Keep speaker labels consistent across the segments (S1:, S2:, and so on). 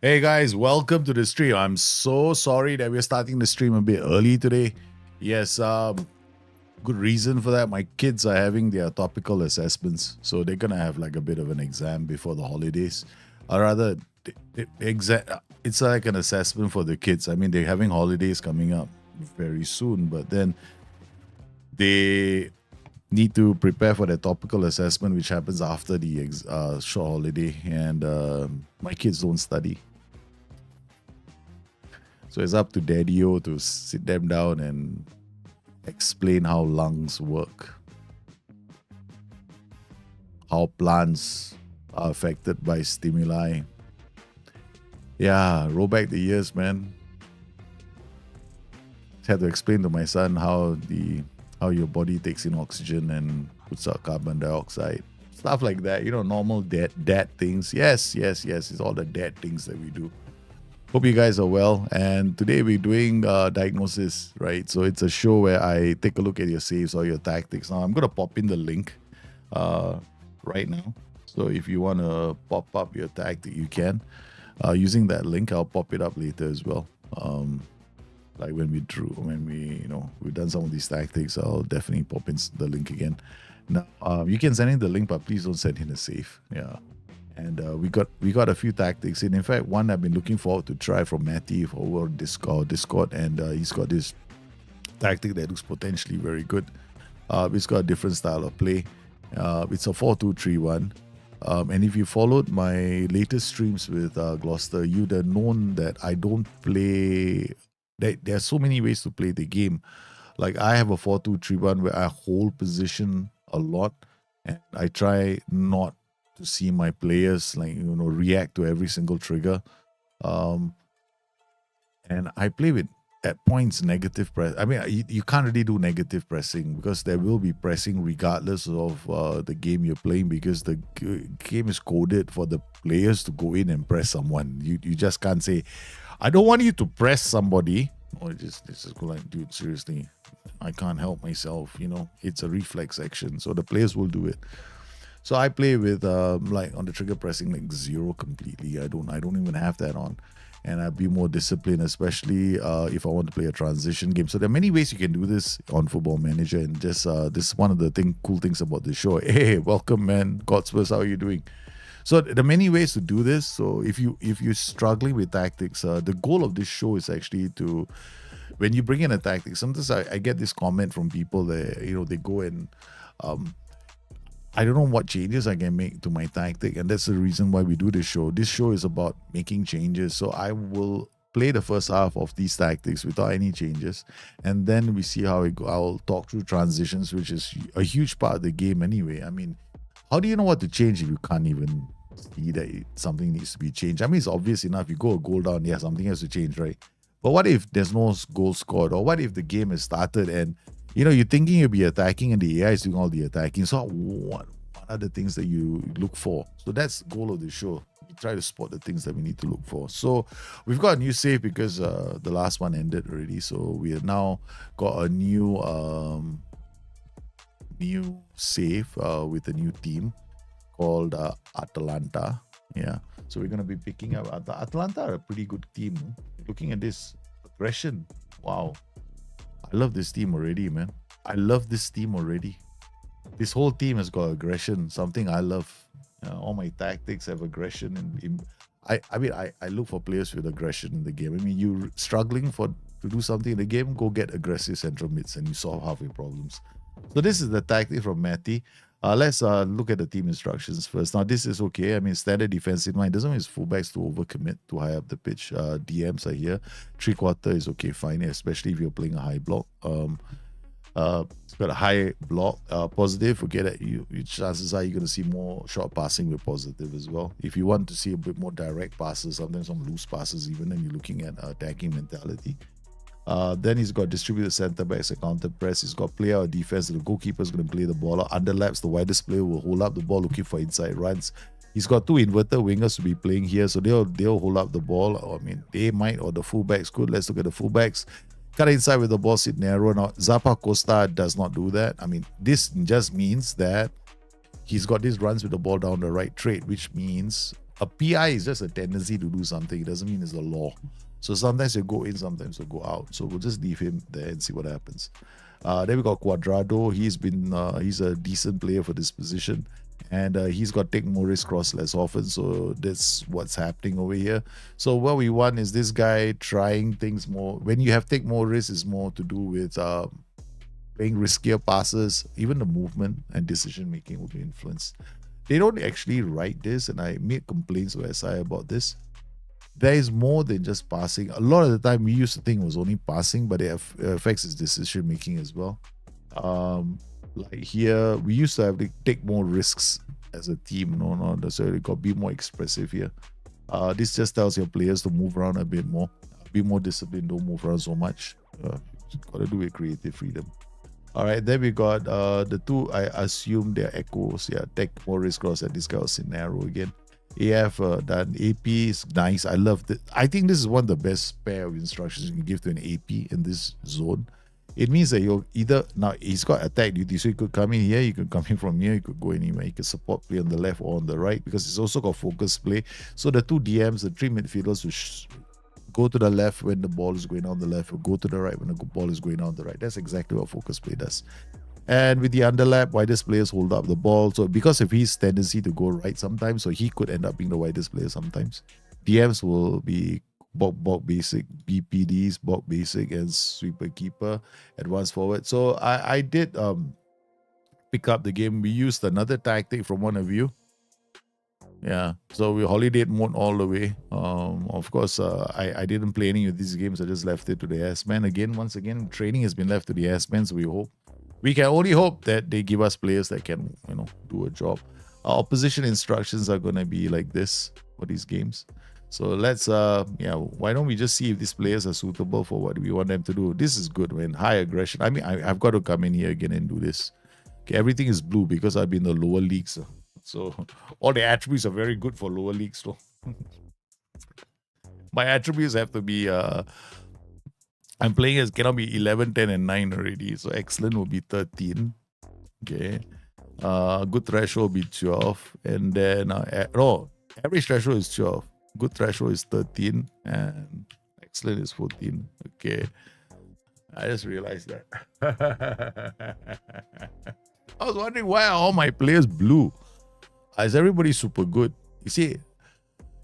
S1: Hey guys, welcome to the stream. I'm so sorry that we're starting the stream a bit early today. Yes, good reason for that. My kids are having their topical assessments, so they're gonna have like a bit of an exam before the holidays. Or rather, it's like an assessment for the kids. I mean, they're having holidays coming up very soon, but then they need to prepare for their topical assessment, which happens after the short holiday. And my kids don't study. So it's up to Daddy-O to sit them down and explain how lungs work, how plants are affected by stimuli. Yeah, roll back the years, man. Had to explain to my son how your body takes in oxygen and puts out carbon dioxide. Stuff like that, normal dad things. Yes, it's all the dad things that we do. Hope you guys are well. And today we're doing Diagnosis, right? So it's a show where I take a look at your saves or your tactics. Now I'm going to pop in the link right now. So if you want to pop up your tactic, you can. Using that link, I'll pop it up later as well. Like when we've done some of these tactics, I'll definitely pop in the link again. Now, you can send in the link, but please don't send in a save. Yeah. And we got a few tactics in fact, one I've been looking forward to try from Matty over Discord, and he's got this tactic that looks potentially very good. It's got a different style of play. It's a 4-2-3-1. And if you followed my latest streams with Gloucester, you'd have known that I don't play. There are so many ways to play the game. Like I have a 4-2-3-1 where I hold position a lot, and I try not to see my players react to every single trigger, and I play with at points negative press. I mean, you can't really do negative pressing because there will be pressing regardless of the game you're playing, because the game is coded for the players to go in and press someone. You just can't say, I don't want you to press somebody, or just go like, dude, seriously, I can't help myself. It's a reflex action, so the players will do it. So I play with like on the trigger pressing like 0 completely. I don't even have that on, and I'd be more disciplined, especially if I want to play a transition game. So there are many ways you can do this on Football Manager, and just this is one of the cool things about the show. Hey, welcome, man. Godspurs, how are you doing? So there are many ways to do this. So if you're struggling with tactics, the goal of this show is actually to, when you bring in a tactic, sometimes I get this comment from people that they go and I don't know what changes I can make to my tactic, and that's the reason why we do this show. This show is about making changes. So I will play the first half of these tactics without any changes, and then we see how it goes. I'll talk through transitions, which is a huge part of the game anyway. I mean, how do you know what to change if you can't even see that something needs to be changed? I mean, it's obvious enough. You go a goal down, yeah, something has to change, right? But what if there's no goal scored? Or what if the game has started and you're thinking you'll be attacking and the AI is doing all the attacking? So what are the things that you look for? So that's the goal of the show. We try to spot the things that we need to look for. So we've got a new save because the last one ended already. So we have now got a new save with a new team called Atalanta. Yeah. So we're going to be picking up Atalanta are a pretty good team. Looking at this aggression. Wow. I love this team already, man. I love this team already. This whole team has got aggression, something I love. All my tactics have aggression. I look for players with aggression in the game. I mean, you're struggling to do something in the game, go get aggressive central mids and you solve half your problems. So this is the tactic from Matty. Let's look at the team instructions first. Now, this is okay. I mean, standard defensive line. Doesn't mean it's fullbacks to overcommit too high up the pitch. DMs are here. 3/4 is okay, fine, especially if you're playing a high block. It's got a high block. Positive, forget it. Chances are you're going to see more short passing with positive as well. If you want to see a bit more direct passes, sometimes some loose passes even, and you're looking at attacking mentality. Then he's got distributed center backs, a counter press. He's got player or defense. The goalkeeper is going to play the ball out. Underlaps, the widest player will hold up the ball looking for inside runs. He's got 2 inverted wingers to be playing here, so they'll hold up the ball. I mean, they might, or the fullbacks could. Let's look at the fullbacks. Cut inside with the ball, sit narrow. Now, Zappa Costa does not do that. I mean, this just means that he's got these runs with the ball down the right trade, which means a PI is just a tendency to do something. It doesn't mean it's a law. So sometimes you go in, sometimes you go out. So we'll just leave him there and see what happens. Then we got Cuadrado. He's a decent player for this position. And he's got take more risk, cross less often. So that's what's happening over here. So what we want is this guy trying things more. When you have take more risk, it's more to do with playing riskier passes. Even the movement and decision making will be influenced. They don't actually write this, and I made complaints to SI about this. There is more than just passing. A lot of the time, we used to think it was only passing, but it affects his decision making as well. Like here, we used to have to take more risks as a team. So you got to be more expressive here. This just tells your players to move around a bit more, be more disciplined, don't move around so much. Got to do with creative freedom. All right, then we got the two, I assume they're echoes. Yeah, take more risk cross at this kind of scenario again. AF done. AP is nice. I love it. I think this is one of the best pair of instructions you can give to an AP in this zone. It means that you'll either, now he's got attack duty, so you could come in here, you could come in from here, you could go anywhere, you could support play on the left or on the right, because it's also got focus play. So the two DMs, the three midfielders, will go to the left when the ball is going on the left, or go to the right when the ball is going on the right. That's exactly what focus play does. And with the underlap, widest players hold up the ball. So because of his tendency to go right sometimes, so he could end up being the widest player sometimes. DMs will be bulk basic, BPDs, bulk basic, and sweeper keeper, advanced forward. So I did pick up the game. We used another tactic from one of you. Yeah, so we holiday mode all the way. Of course, I didn't play any of these games. I just left it to the S-Man. Once again, training has been left to the S-Man, so we can only hope that they give us players that can, do a job. Our opposition instructions are going to be like this for these games. So let's, why don't we just see if these players are suitable for what we want them to do? This is good, man. High aggression. I mean, I've got to come in here again and do this. Okay, everything is blue because I've been in the lower leagues. So all the attributes are very good for lower leagues. So my attributes have to be, I'm playing as cannot be 11, 10, and 9 already. So excellent will be 13. Okay. Good threshold will be 12. And then, average threshold is 12. Good threshold is 13 and excellent is 14. Okay. I just realized that. I was wondering why are all my players blue? Is everybody super good? You see,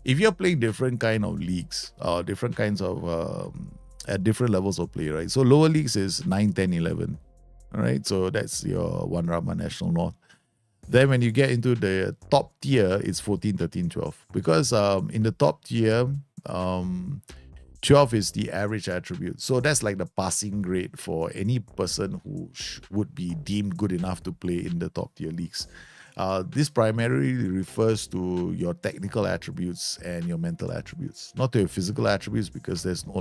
S1: if you're playing different kind of leagues, different kinds of, at different levels of play, right? So lower leagues is 9, 10, 11. All right. So that's your One Rama National North. Then when you get into the top tier, it's 14, 13, 12. Because in the top tier, 12 is the average attribute. So that's like the passing grade for any person who would be deemed good enough to play in the top tier leagues. This primarily refers to your technical attributes and your mental attributes, not to your physical attributes, because there's no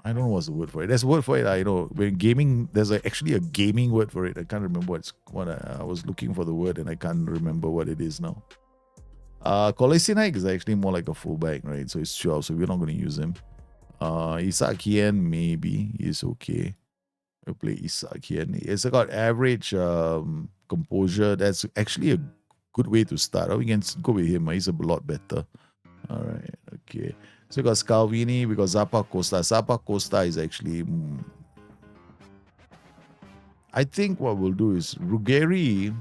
S1: I don't know what's the word for it. There's a word for it. I know when gaming, there's actually a gaming word for it. I can't remember what I was looking for the word and I can't remember what it is now. Kolasinac is actually more like a fullback, right? So it's 12, so we're not going to use him. Isak Hien, maybe he's okay. We'll play Isak Hien. It's got average composure. That's actually a good way to start. We can go with him. He's a lot better. All right, okay. So we got Scalvini, we got Zappa Costa. Zappa Costa is actually... I think what we'll do is Ruggeri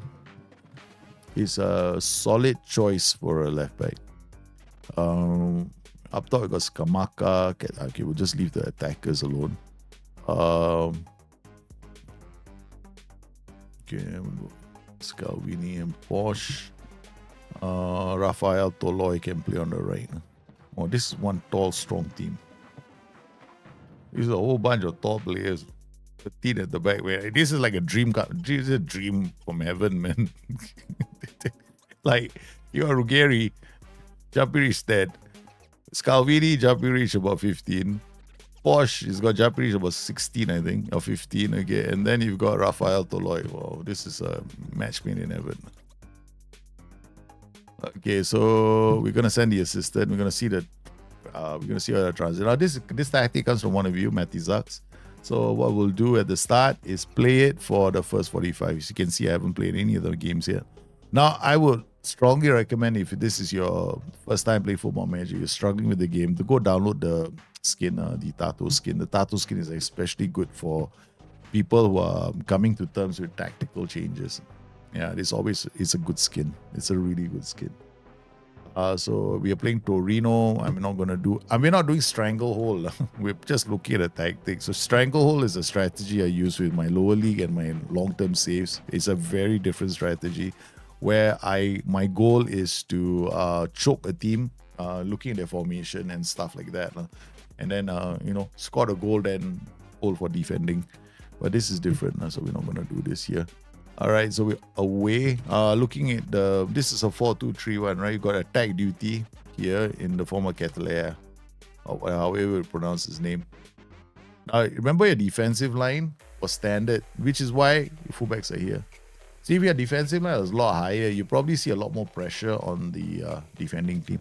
S1: is a solid choice for a left back. Up top we got Skamaka. Okay, we'll just leave the attackers alone. Okay, Scalvini and Posh. Rafael Toloi can play on the right. Oh, this is one tall, strong team. This is a whole bunch of tall players. 13 at the back. Man. This is like a dream. This is a dream from heaven, man. Like, you are Ruggeri, Jumpy Reach dead. Scalvini, Jumpy Reach about 15. Posh, he's got Jumpy Reach about 16, I think, or 15. Okay, and then you've got Rafael Toloi. Wow, this is a match made in heaven. Okay, so we're gonna send the assistant. We're gonna see the transit. Now this tactic comes from one of you, Matty Zaks. So what we'll do at the start is play it for the first 45. As you can see, I haven't played any of the games yet. Now, I would strongly recommend, if this is your first time playing Football Manager, you're struggling with the game, to go download the skin, the Tato skin. The Tato skin is especially good for people who are coming to terms with tactical changes. Yeah, it's a good skin. It's a really good skin. So we are playing Torino. We're not doing Stranglehold. We're just looking at a tactic. So Stranglehold is a strategy I use with my lower league and my long-term saves. It's a very different strategy where my goal is to choke a team, looking at their formation and stuff like that. And then, score a goal, then hold for defending. But this is different, so we're not going to do this here. All right, so we're away. Looking at this is a 4-2-3-1, right? You got attack duty here in the form of Catalea, or however you pronounce his name. Now, remember your defensive line was standard, which is why your fullbacks are here. See, if your defensive line is a lot higher, you probably see a lot more pressure on the defending team.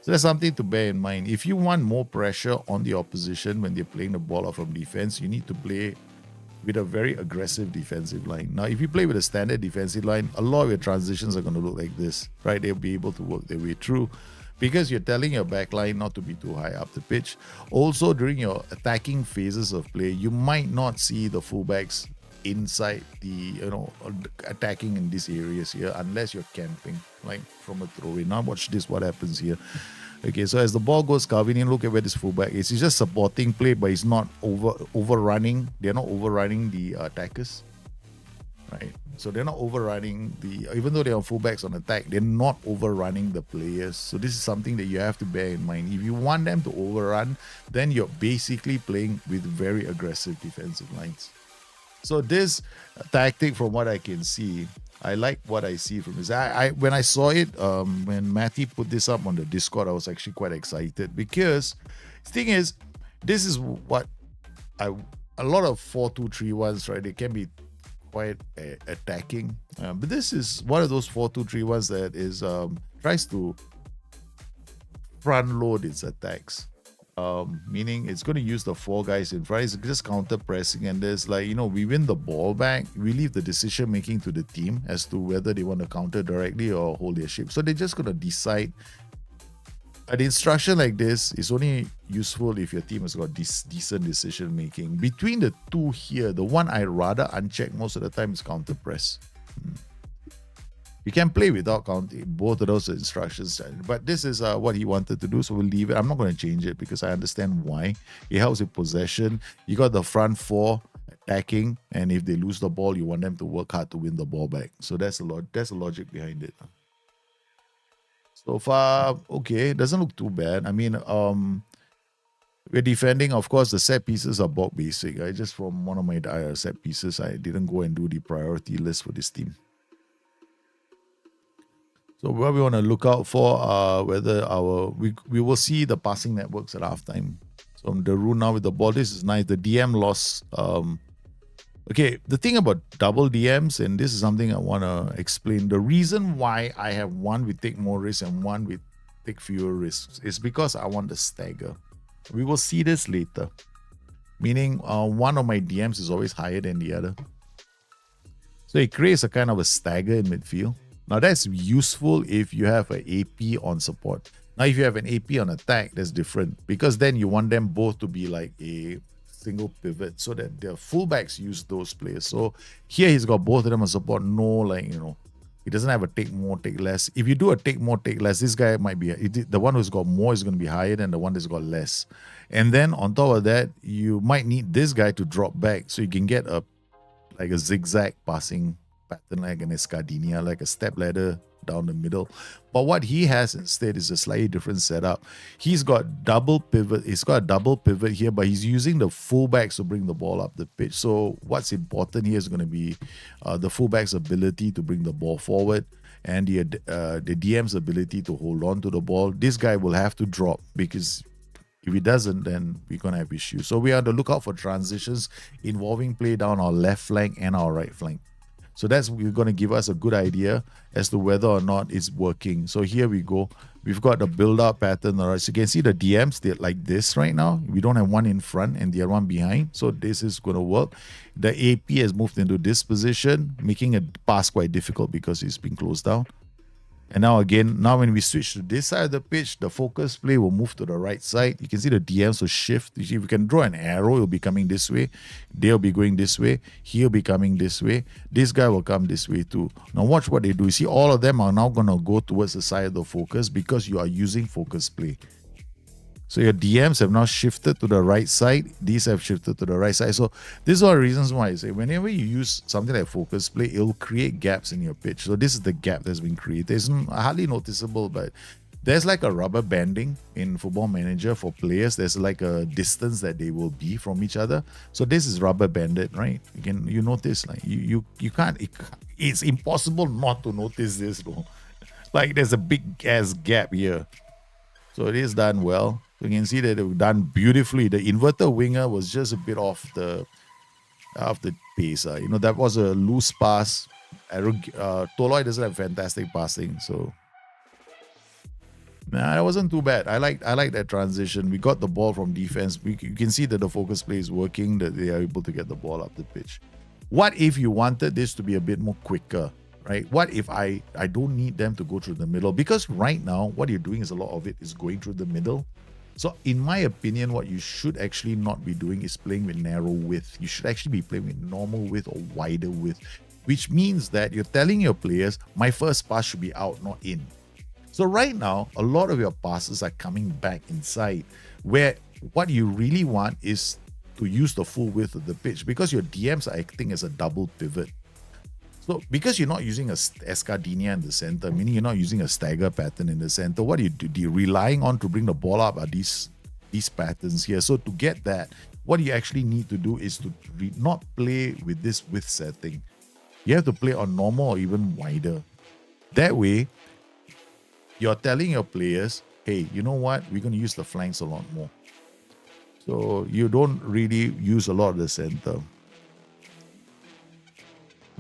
S1: So that's something to bear in mind. If you want more pressure on the opposition when they're playing the ball out from defense, you need to play with a very aggressive defensive line. Now, if you play with a standard defensive line, a lot of your transitions are going to look like this, right? They'll be able to work their way through because you're telling your back line not to be too high up the pitch. Also, during your attacking phases of play, you might not see the fullbacks inside the, attacking in these areas here unless you're camping, like from a throw-in. Now watch this, what happens here. Okay, so as the ball goes carving in, look at where this fullback is. He's just supporting play, but he's not overrunning. They're not overrunning the attackers, right? So they're not overrunning even though they're fullbacks on attack, they're not overrunning the players. So this is something that you have to bear in mind. If you want them to overrun, then you're basically playing with very aggressive defensive lines. So this tactic, from what I can see, I like what I see from this. When I saw it, when Matty put this up on the Discord, I was actually quite excited because the thing is, this is what a lot of 4-2-3-1s, right? They can be quite attacking, but this is one of those 4-2-3-1s that is tries to front load its attacks. Meaning it's going to use the four guys in front. It's just counter pressing, and there's we win the ball back. We leave the decision making to the team as to whether they want to counter directly or hold their ship. So they're just going to decide. An instruction like this is only useful if your team has got decent decision making. Between the two here, the one I rather uncheck most of the time is counter press. You can play without counting both of those instructions, but this is what he wanted to do, so we'll leave it. I'm not going to change it because I understand why. It helps with possession. You got the front four attacking, and if they lose the ball, you want them to work hard to win the ball back. So that's the logic behind it. So far, okay, doesn't look too bad. I mean, we're defending. Of course, the set pieces are bog basic. Just from one of my set pieces, I didn't go and do the priority list for this team. So what we want to look out for, whether we will see the passing networks at halftime. So the rule now with the ball, this is nice. The DM loss. Okay, the thing about double DMs, and this is something I want to explain. The reason why I have one with take more risks and one with take fewer risks is because I want the stagger. We will see this later. Meaning one of my DMs is always higher than the other. So it creates a kind of a stagger in midfield. Now that's useful if you have an AP on support. Now if you have an AP on attack, that's different because then you want them both to be like a single pivot so that their fullbacks use those players. So here he's got both of them on support. No, he doesn't have a take more, take less. If you do a take more, take less, this guy might be the one who's got more is going to be higher than the one that's got less. And then on top of that, you might need this guy to drop back so you can get a zigzag passing pattern like an Escadinia, like a step ladder down the middle. But what he has instead is a slightly different setup. He's got double pivot. He's got a double pivot here, but he's using the fullbacks to bring the ball up the pitch. So what's important here is going to be the fullback's ability to bring the ball forward and the DM's ability to hold on to the ball. This guy will have to drop because if he doesn't, then we're going to have issues. So we are on the lookout for transitions involving play down our left flank and our right flank. So that's going to give us a good idea as to whether or not it's working. So here we go. We've got the build-up pattern. All right, so you can see the DMs, they're like this right now. We don't have one in front and the other one behind. So this is going to work. The AP has moved into this position, making a pass quite difficult because it's been closed down. And now again, now when we switch to this side of the pitch, the focus play will move to the right side. You can see the DMs will shift. You see, if we can draw an arrow, it'll be coming this way. They'll be going this way. He'll be coming this way. This guy will come this way too. Now watch what they do. You see, all of them are now going to go towards the side of the focus because you are using focus play. So your DMs have now shifted to the right side. These have shifted to the right side. So these are reasons why I say whenever you use something like focus play, it'll create gaps in your pitch. So this is the gap that's been created. It's hardly noticeable, but there's like a rubber banding in Football Manager for players. There's like a distance that they will be from each other. So this is rubber banded, right? You notice like you can't. It's impossible not to notice this though. Like there's a big ass gap here. So it is done well. So you can see that they've done beautifully. The inverter winger was just a bit off the pace. You know, that was a loose pass. Toloi doesn't have fantastic passing, so nah, that wasn't too bad. I like that transition. We got the ball from defense. You can see that the focus play is working, that they are able to get the ball up the pitch. What if you wanted this to be a bit more quicker? Right? What if I don't need them to go through the middle? Because right now, what you're doing is a lot of it is going through the middle. So in my opinion, what you should actually not be doing is playing with narrow width. You should actually be playing with normal width or wider width, which means that you're telling your players, my first pass should be out, not in. So right now, a lot of your passes are coming back inside, where what you really want is to use the full width of the pitch because your DMs are acting as a double pivot. So because you're not using a escadinha in the center, meaning you're not using a stagger pattern in the center, what do you do? You're relying on to bring the ball up are these patterns here. So to get that, what you actually need to do is to not play with this width setting. You have to play on normal or even wider. That way, you're telling your players, hey, you know what? We're going to use the flanks a lot more. So you don't really use a lot of the center.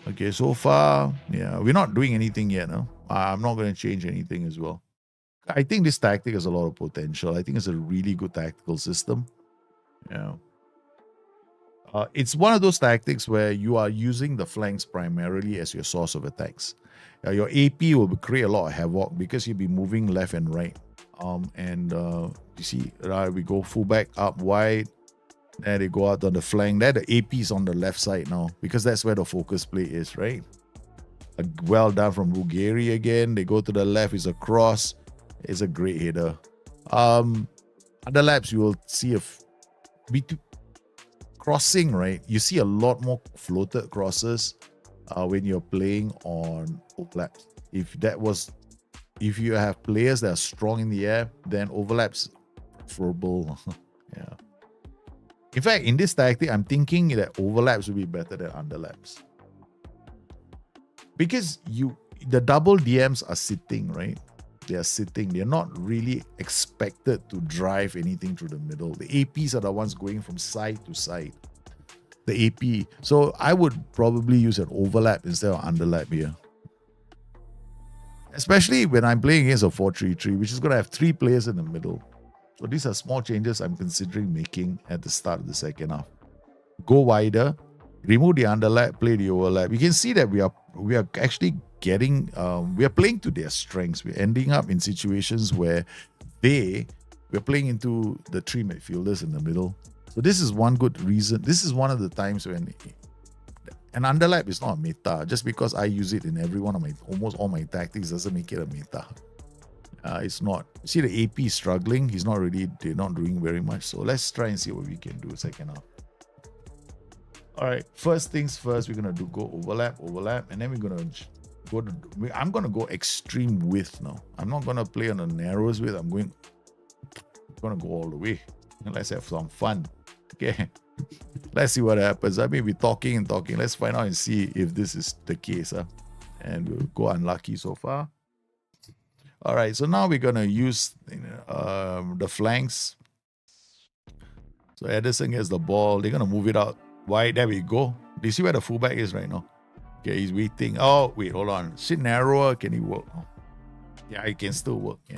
S1: Okay, so far, yeah, we're not doing anything yet. No, I'm not going to change anything as well. I think this tactic has a lot of potential. I think it's a really good tactical system. Yeah, it's one of those tactics where you are using the flanks primarily as your source of attacks. Your AP will create a lot of havoc because you'll be moving left and right. You see, we go fullback up wide. There they go out on the flank. There the AP is on the left side now because that's where the focus play is, right? Well done from Ruggieri again. They go to the left. It's a cross. It's a great header. Under laps, you will see crossing, right? You see a lot more floated crosses when you're playing on overlaps. If you have players that are strong in the air, then overlaps preferable. Yeah. In fact, in this tactic, I'm thinking that overlaps will be better than underlaps. Because the double DMs are sitting, right? They are sitting. They're not really expected to drive anything through the middle. The APs are the ones going from side to side. The AP. So I would probably use an overlap instead of underlap here. Especially when I'm playing against a 4-3-3, which is going to have 3 players in the middle. So these are small changes I'm considering making at the start of the second half. Go wider, remove the underlap, play the overlap. You can see that we are actually getting, we are playing to their strengths. We're ending up in situations where we're playing into the 3 midfielders in the middle. So this is one good reason. This is one of the times when an underlap is not a meta. Just because I use it in almost all my tactics doesn't make it a meta. It's not. See the AP is struggling. They're not doing very much. So let's try and see what we can do second half. All right. First things first, we're going to go overlap. And then we're going to I'm going to go extreme width now. I'm not going to play on the narrowest width. I'm going to go all the way. And let's have some fun. Okay. Let's see what happens. I mean, we're talking and talking. Let's find out and see if this is the case. And we'll go unlucky so far. All right, so now we're going to use the flanks. So Ederson gets the ball. They're going to move it out wide. There we go. Do you see where the fullback is right now? Okay, he's waiting. Oh, wait, hold on. Sit narrower. Can he work? Oh. Yeah, it can still work. Yeah.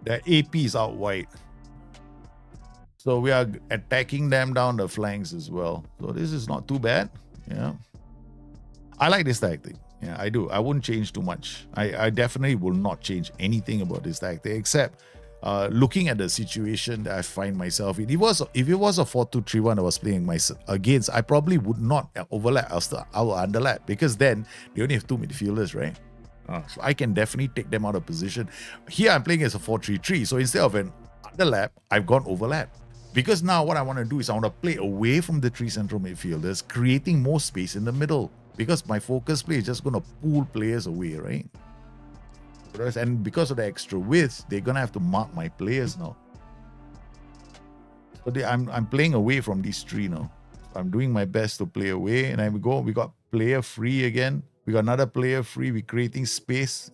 S1: The AP is out wide. So we are attacking them down the flanks as well. So this is not too bad. Yeah. I like this tactic. Yeah, I do. I wouldn't change too much. I definitely will not change anything about this tactic except looking at the situation that I find myself in. If it was a 4-2-3-1 I was playing against, I probably would not overlap. I will underlap because then they only have 2 midfielders, right? So I can definitely take them out of position. Here I'm playing as a 4-3-3. So instead of an underlap, I've gone overlap. Because now what I want to do is I want to play away from the 3 central midfielders, creating more space in the middle. Because my focus play is just going to pull players away, right? And because of the extra width, they're going to have to mark my players now. So I'm playing away from these 3 now. I'm doing my best to play away. And then we got player free again. We got another player free. We're creating space.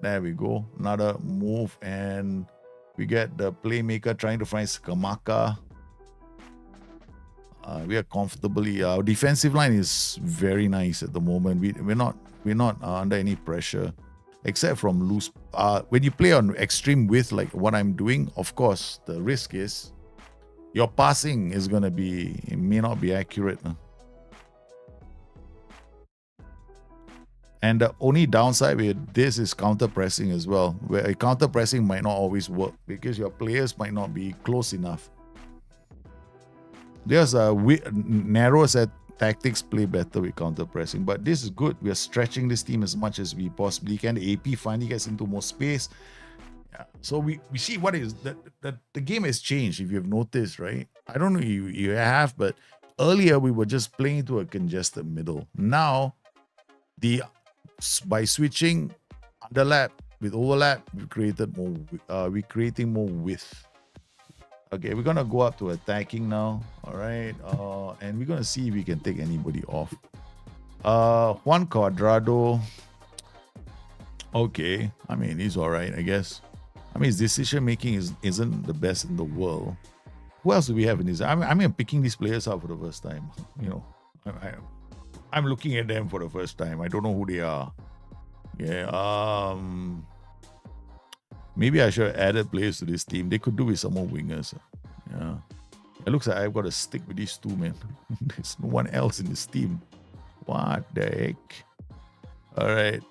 S1: There we go. Another move. And we get the playmaker trying to find Skamaka. We are comfortably. Our defensive line is very nice at the moment. We're not under any pressure, except from loose. When you play on extreme width like what I'm doing, of course the risk is your passing is gonna be, it may not be accurate. And the only downside with this is counter pressing as well, where counter pressing might not always work because your players might not be close enough. There's a narrow set tactics play better with counter pressing, but this is good. We are stretching this team as much as we possibly can. The AP finally gets into more space. Yeah. So we see what is that the game has changed. If you've noticed, right? I don't know if you have, but earlier we were just playing to a congested middle. Now by switching underlap with overlap, we're creating more width. Okay, we're gonna go up to attacking now. All right, and we're gonna see if we can take anybody off. Juan Cuadrado. Okay, I mean he's all right, I guess. I mean his decision making isn't the best in the world. Who else do we have in this? I mean I'm picking these players out for the first time. You know, I'm looking at them for the first time. I don't know who they are. Yeah. Maybe I should have added players to this team. They could do with some more wingers. Yeah. It looks like I've got to stick with these 2, man. There's no one else in this team. What the heck? All right.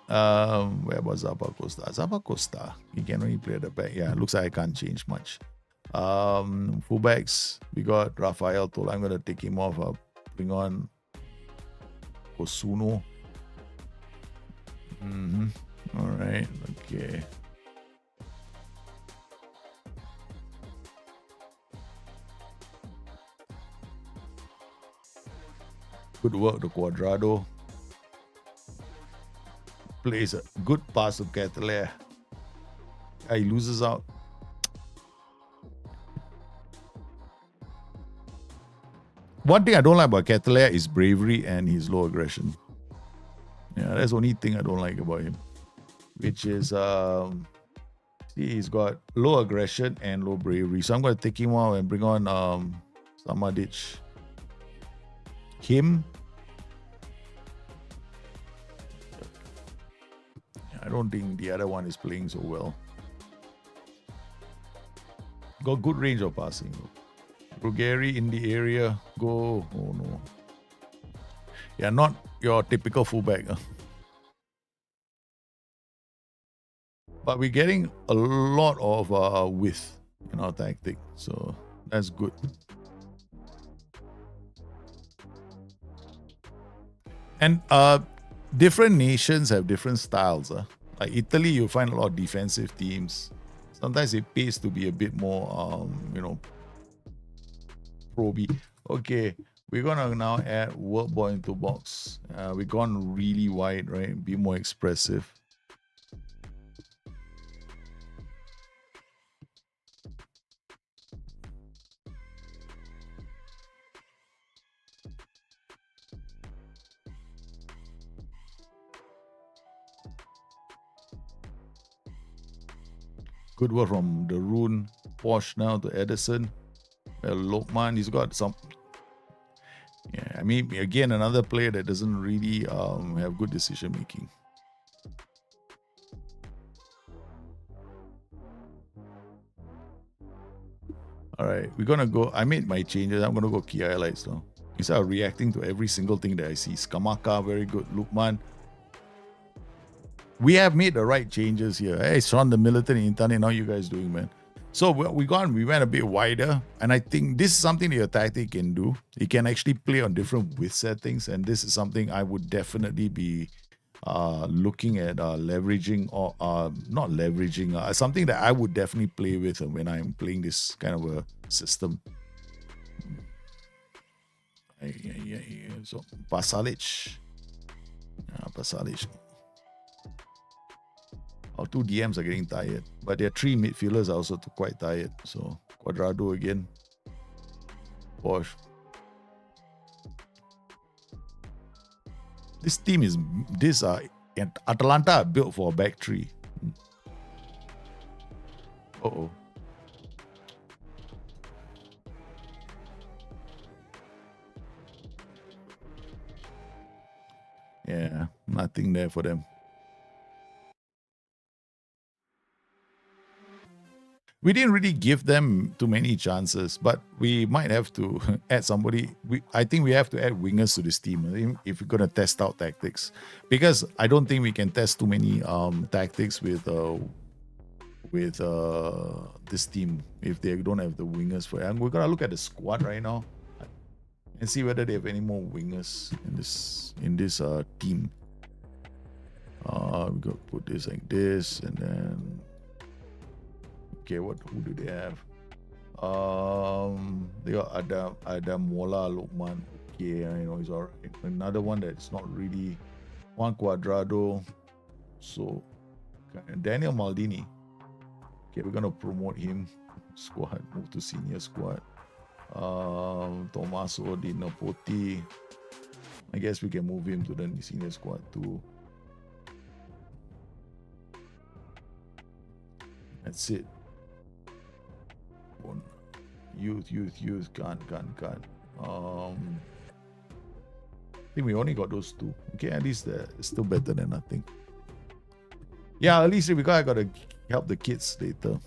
S1: Where was Zappacosta? Zappacosta. He can only play at the back. Yeah, looks like I can't change much. Fullbacks. We got Rafael Tola. I'm going to take him off. I'll bring on Osuno. All right. Okay. Good work to Cuadrado. Plays a good pass to Catalea. He loses out. One thing I don't like about Catalea is bravery and his low aggression. Yeah, that's the only thing I don't like about him. Which is, see, he's got low aggression and low bravery. So I'm going to take him out and bring on Samadic. Him. I don't think the other one is playing so well. Got good range of passing. Ruggieri in the area. Go. Oh no. Yeah, not your typical fullback. But we're getting a lot of width in our tactic. So that's good. And different nations have different styles. Like Italy, you find a lot of defensive teams. Sometimes it pays to be a bit more, proby. Okay, we're gonna now add work ball into box. We've gone really wide, right? Be more expressive. Good work from the Rune. Posh now to Edison. Lokman, he's got some. Yeah, I mean, again, another player that doesn't really have good decision making. All right, we're gonna go. I made my changes. I'm gonna go key highlights now. Instead of reacting to every single thing that I see. Skamaka, very good. Lukman. We have made the right changes here. Hey, Sean, the militant internet. How you guys doing, man? So we went a bit wider, and I think this is something that your tactic can do. It can actually play on different width settings, and this is something I would definitely be looking at leveraging, or not leveraging, something that I would definitely play with when I'm playing this kind of a system. So Pasalic. Pasalic. Our two DMs are getting tired, but their three midfielders are also quite tired. So Cuadrado again. Bosh. This team is Atalanta are built for a back three. Uh-oh. Yeah, nothing there for them. We didn't really give them too many chances, but we might have to add somebody. I think we have to add wingers to this team if we're going to test out tactics, because I don't think we can test too many tactics with this team if they don't have the wingers for it. And we're going to look at the squad right now and see whether they have any more wingers in this team. We got to put this like this, and then. Okay, who do they have? They got Adam Mola Lokman. Okay, he's alright. Another one that's not really Juan Cuadrado. So Daniel Maldini. Okay, we're gonna promote him. Squad, move to senior squad. Tommaso Di Napoti. I guess we can move him to the senior squad too. That's it. Youth, can't. I think we only got those two. Okay, at least it's still better than nothing. Yeah, at least I gotta help the kids later.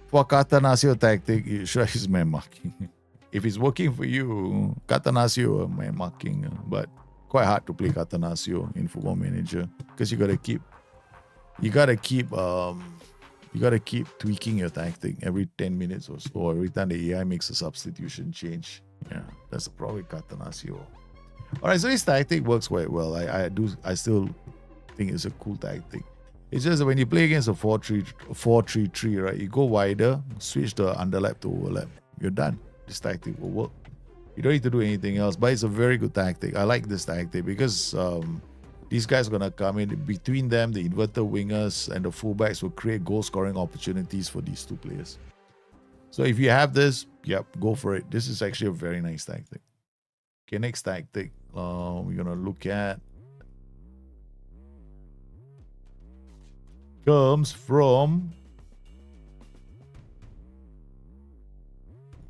S1: For Catanaccio tactic, you should use man marking. If it's working for you, Catanaccio man marking, but quite hard to play Catanaccio in Football Manager because you gotta keep tweaking your tactic every 10 minutes or so. Every time the AI makes a substitution change. Yeah, that's the problem with Catanaccio. All right, so this tactic works quite well. I still think it's a cool tactic. It's just that when you play against a 4-3-3, right, you go wider, switch the underlap to overlap. You're done. This tactic will work. You don't need to do anything else, but it's a very good tactic. I like this tactic because these guys are going to come in. Between them, the inverted wingers and the fullbacks will create goal-scoring opportunities for these two players. So if you have this, yep, go for it. This is actually a very nice tactic. Okay, next tactic we're going to look at comes from...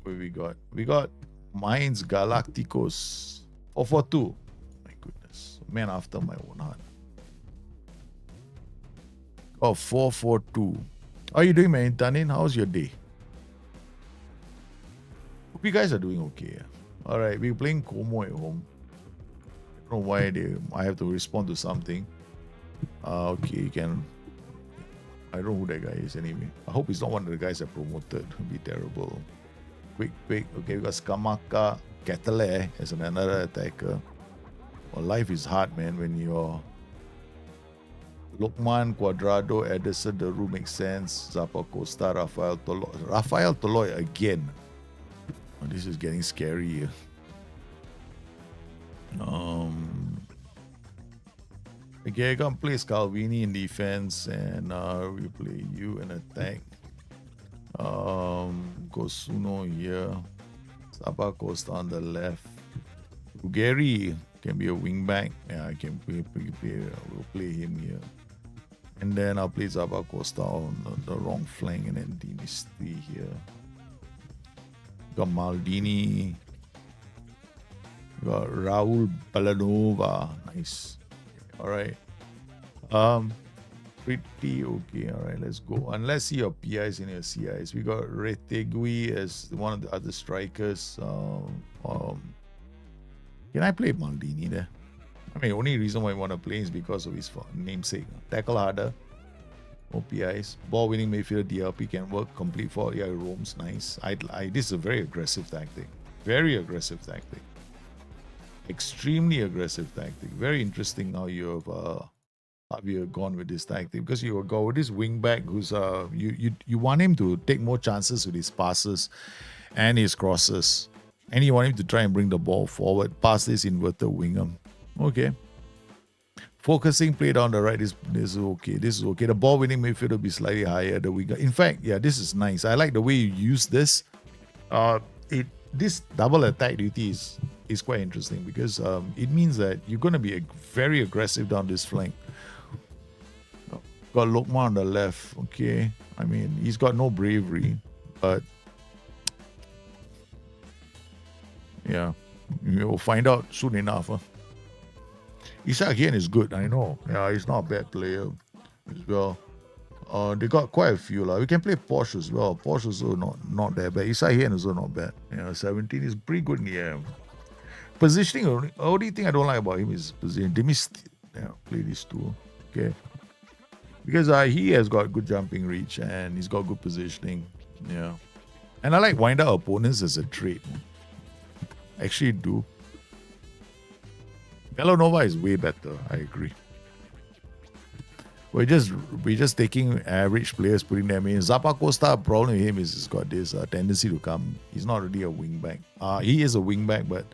S1: What we got? We got Mainz Galacticos 442. Man after my own heart. Oh, 442. How are you doing, man? Tanin, how's your day? Hope you guys are doing okay. Alright, we're playing Como at home. I don't know why I have to respond to something. Okay, you can. I don't know who that guy is anyway. I hope he's not one of the guys that promoted. It would be terrible. Quick. Okay, we got Skamaka Catale as another attacker. Well, life is hard, man, when you're Lokman, Cuadrado, Edison, the room makes sense. Zappa Costa, Rafael Toloy again. Oh, this is getting scary. Okay, I can play Scalvini in defense, and we play you in attack. Kosuno here. Zappa Costa on the left. Ugeri can be a wing back. Yeah, I can we'll play him here. And then I'll play Zappa Costa on the wrong flank, and then Dinistri here. Got Maldini. Got Raul Balanova. Nice. All right. Pretty okay. All right, let's go. Unless your PIs in your CIs. We got Retegui as one of the other strikers. Can I play Maldini there? I mean, only reason why I want to play is because of his namesake. Tackle harder. More PIs. Ball winning midfielder DLP can work. Complete for yeah, roams. Nice. This is a very aggressive tactic. Very aggressive tactic. Extremely aggressive tactic. Very interesting how you have gone with this tactic, because you go with this wing back who's you want him to take more chances with his passes and his crosses, and you want him to try and bring the ball forward past this inverted winger. Okay. Focusing play down the right is okay. This is okay. The ball winning midfield will be slightly higher. The winger. In fact, yeah, this is nice. I like the way you use this. This double attack duty is quite interesting, because it means that you're going to be very aggressive down this flank. Got Lokman on the left. Okay. I mean, he's got no bravery, but yeah, you'll find out soon enough. Huh? Isak again is good, I know. Yeah, he's not a bad player as well. They got quite a few. We can play Porsche as well. Porsche is also not that bad. Isak again is also not bad. Yeah, 17 is pretty good in the air. Positioning, the only thing I don't like about him is positioning. Play these two. Okay. Because he has got good jumping reach and he's got good positioning. Yeah. And I like wind up opponents as a trait. Actually do. Belanova is way better, I agree. We're just taking average players, putting them in. Zappa Costa, problem with him is he's got this tendency to come. He's not really a wing back. He is a wing back, but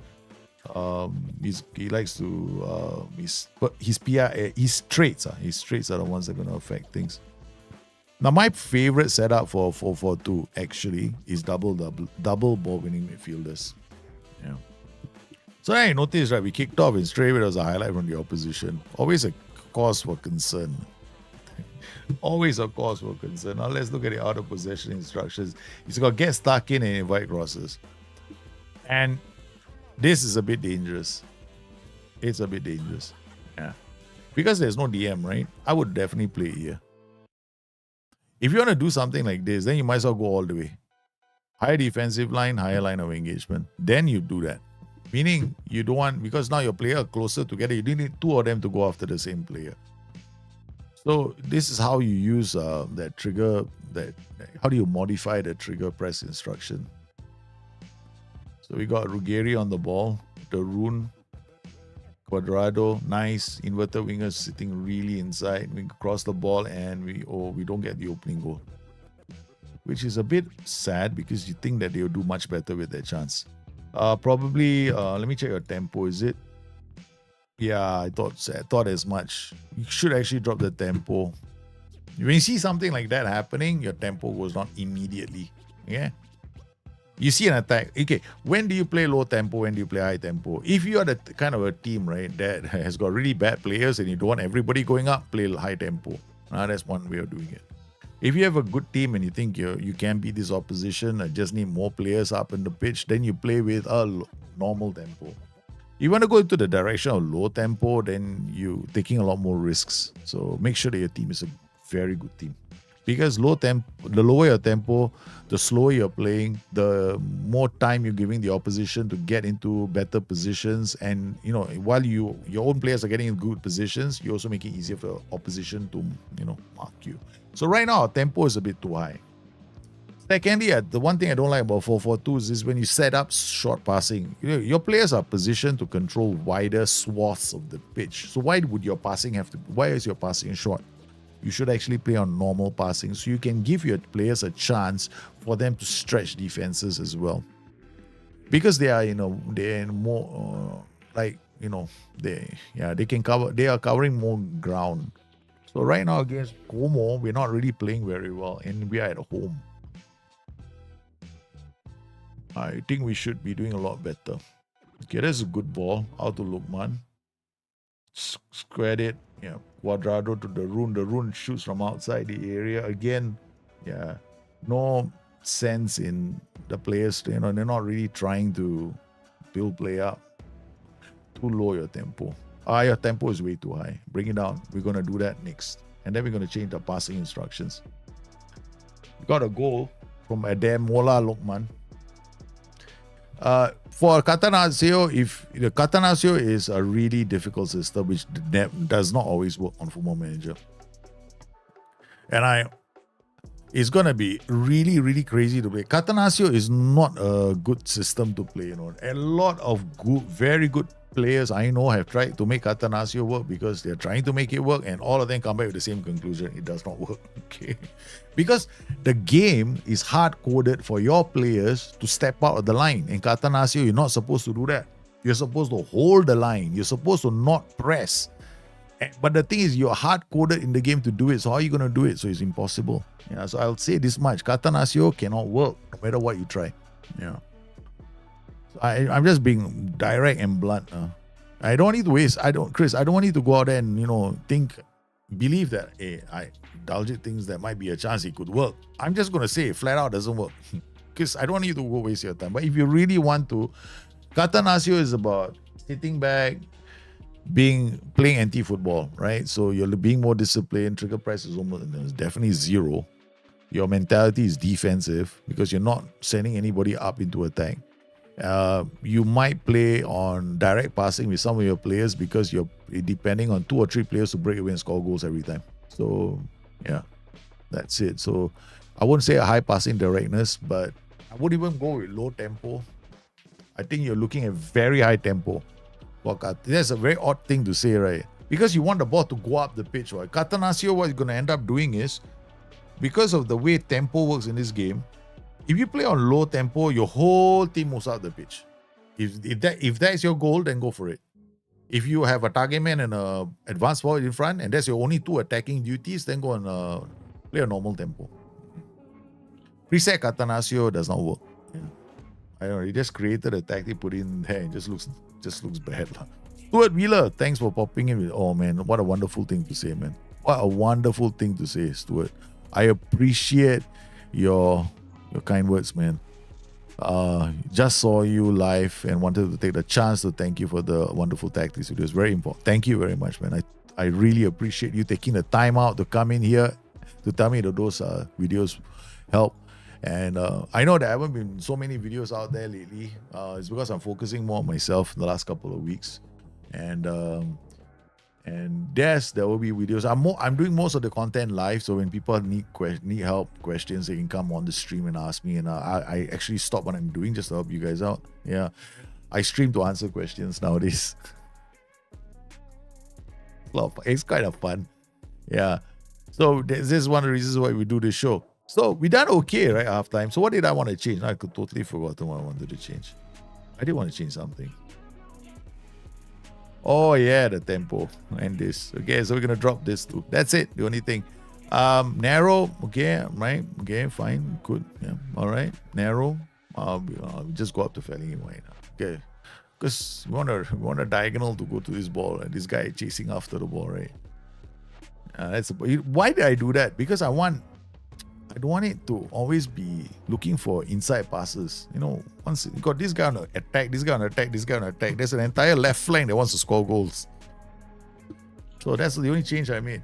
S1: he likes to his traits are the ones that are going to affect things. Now my favorite setup for 4-4-2 actually is double ball winning midfielders. Yeah. So I noticed, right, we kicked off and straight away there was a highlight from the opposition. Always a cause for concern. Always a cause for concern. Now let's look at the out of possession instructions. It's got get stuck in and invite crosses. And this is a bit dangerous. It's a bit dangerous. Yeah. Because there's no DM, right? I would definitely play here. If you want to do something like this, then you might as well go all the way. Higher defensive line, higher line of engagement. Then you do that. Meaning you don't want, because now your player are closer together, you need two of them to go after the same player. So this is how you use that trigger, how do you modify the trigger press instruction. So we got Ruggeri on the ball, the Rune, Quadrado, nice, inverted wingers sitting really inside. We cross the ball and we don't get the opening goal. Which is a bit sad because you think that they'll do much better with their chance. Probably, let me check your tempo, is it? Yeah, I thought as much. You should actually drop the tempo. When you see something like that happening, your tempo goes down immediately. Yeah. You see an attack. Okay, when do you play low tempo? When do you play high tempo? If you are the kind of a team, right, that has got really bad players and you don't want everybody going up, play high tempo. That's one way of doing it. If you have a good team and you think you can beat this opposition and just need more players up in the pitch, then you play with a normal tempo. You want to go into the direction of low tempo, then you're taking a lot more risks. So make sure that your team is a very good team. Because the lower your tempo, the slower you're playing, the more time you're giving the opposition to get into better positions. And, while your own players are getting in good positions, you also make it easier for the opposition to, mark you. So right now, our tempo is a bit too high. Secondly, the one thing I don't like about 4-4-2 is when you set up short passing. Your players are positioned to control wider swaths of the pitch. So why is your passing short? You should actually play on normal passing so you can give your players a chance for them to stretch defenses as well. Because they are, they're more they can cover. They are covering more ground. So right now against Como, we're not really playing very well, and we are at home. I think we should be doing a lot better. Okay, that's a good ball. Out to Lukman. Squared it. Yeah, Quadrado to the Rune. The Rune shoots from outside the area. Again, yeah. No, sense in the players. You know, they're not really trying to build play up. Too low your tempo. Your tempo is way too high. Bring it down. We're going to do that next. And then we're going to change the passing instructions. We got a goal from Ademola Lokman. For Catanaccio, if the Catanaccio is a really difficult system which does not always work on Football Manager. And it's gonna be really, really crazy to play. Catanaccio is not a good system to play, you know. A lot of good, very good players I know have tried to make Catanaccio work because they're trying to make it work, and all of them come back with the same conclusion: it does not work. Okay, because the game is hard coded for your players to step out of the line. In Catanaccio, you're not supposed to do that. You're supposed to hold the line. You're supposed to not press. But the thing is, you're hard coded in the game to do it. So how are you gonna do it? So it's impossible. Yeah. So I'll say this much: Catanaccio cannot work no matter what you try. Yeah. I'm just being direct and blunt. I don't need to waste. Chris, I don't want you to go out there and, believe that, hey, I indulge in things that might be a chance it could work. I'm just going to say flat out doesn't work. Because I don't want you to go waste your time. But if you really want to, Catanaccio is about sitting back, playing anti-football, right? So you're being more disciplined. Trigger price is definitely zero. Your mentality is defensive because you're not sending anybody up into attack. You might play on direct passing with some of your players because you're depending on 2 or 3 players to break away and score goals every time. So, yeah, that's it. So, I wouldn't say a high passing directness, but I wouldn't even go with low tempo. I think you're looking at very high tempo. That's a very odd thing to say, right? Because you want the ball to go up the pitch, right? Catanaccio, what you're going to end up doing is, because of the way tempo works in this game, if you play on low tempo, your whole team moves out the pitch. If that is your goal, then go for it. If you have a target man and an advanced forward in front, and that's your only 2 attacking duties, then go and play a normal tempo. Preset Catanaccio does not work. Yeah. I don't know. He just created a tactic, put in there, and just looks bad. Stuart Wheeler, thanks for popping in. Oh man, what a wonderful thing to say, man. What a wonderful thing to say, Stuart. I appreciate your kind words, man. Just saw you live and wanted to take the chance to thank you for the wonderful tactics videos. Very important. Thank you very much, man. I really appreciate you taking the time out to come in here to tell me that those videos help. And I know that I haven't been so many videos out there lately. It's because I'm focusing more on myself in the last couple of weeks. And yes, there will be videos. I'm doing most of the content live, so when people need help, questions, they can come on the stream and ask me. And I actually stop what I'm doing just to help you guys out. Yeah, I stream to answer questions nowadays. It's kind of fun. Yeah. So this is one of the reasons why we do this show. So we done okay, right? Halftime. So what did I want to change? I could totally forgotten what I wanted to change. I did want to change something. Oh yeah, the tempo and this. Okay, so we're gonna drop this too. That's it. The only thing. Narrow. Okay, right. Okay, fine, good. Yeah, all right. Narrow. Just go up to fairly wide. Okay, because we want a diagonal to go to this ball, and this guy chasing after the ball, right? Why did I do that? Because I don't want it to always be looking for inside passes. Once you got this guy on attack, this guy on attack, this guy on attack, there's an entire left flank that wants to score goals. So that's the only change I made.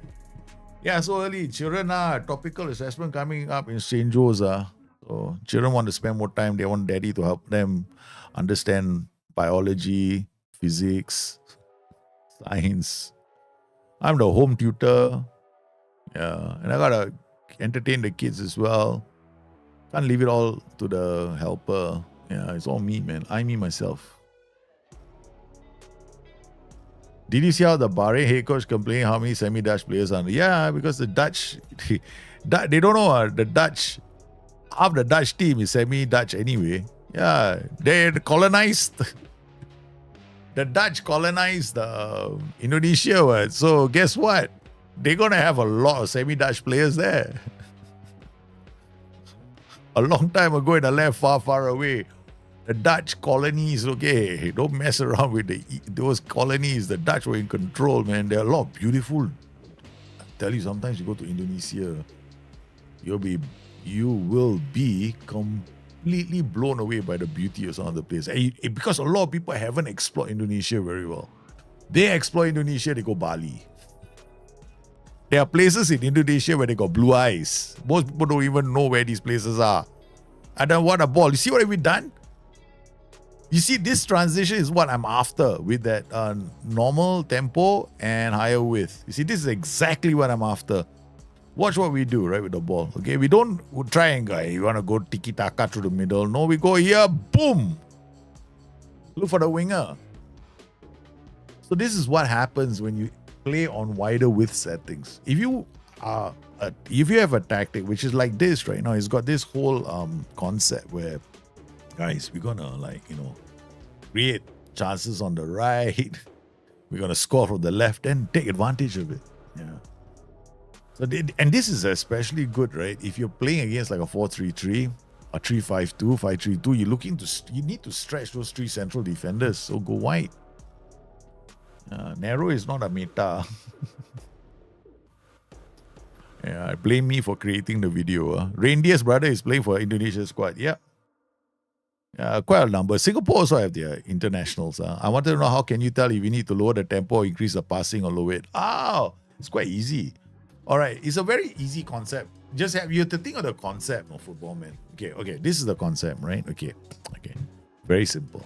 S1: Yeah, so early. Children topical assessment coming up in St. Joe's. So children want to spend more time. They want daddy to help them understand biology, physics, science. I'm the home tutor. Yeah, and I gotta entertain the kids as well. Can't leave it all to the helper. Yeah, it's all me, man. Me, myself. Did you see how the Bahrain head coach complaining how many semi-Dutch players are? Yeah, because the Dutch, they don't know the Dutch. Half the Dutch team is semi-Dutch anyway. Yeah, they colonized. The Dutch colonized Indonesia. So guess what? They're going to have a lot of semi-Dutch players there. A long time ago in the land far, far away, the Dutch colonies, okay, don't mess around with those colonies. The Dutch were in control, man. There are a lot of beautiful. I tell you, sometimes you go to Indonesia, you'll be you will be completely blown away by the beauty of some of the places. Because a lot of people haven't explored Indonesia very well. They explore Indonesia, they go Bali. There are places in Indonesia where they got blue eyes. Most people don't even know where these places are. And then what a ball. You see what we've done? You see, this transition is what I'm after with that normal tempo and higher width. You see, this is exactly what I'm after. Watch what we do, right, with the ball. Okay, we don't try and go, you want to go tiki-taka through the middle. No, we go here, boom. Look for the winger. So this is what happens when you play on wider width settings. If you have a tactic which is like this right now, it's got this whole concept where, guys, we're gonna create chances on the right. We're gonna score from the left and take advantage of it. Yeah. So and this is especially good, right? If you're playing against like a 4-3-3, a 3-5-2, 5-3-2, you need to stretch those three central defenders. So go wide. Narrow is not a meta. Yeah, blame me for creating the video. Reindeer's brother is playing for Indonesia squad. Yeah. Quite a number. Singapore also have their internationals. I wanted to know, how can you tell if you need to lower the tempo, increase the passing, or lower it? It's quite easy. All right, it's a very easy concept. You have to think of the concept of football, man. Okay, this is the concept, right? Okay, very simple.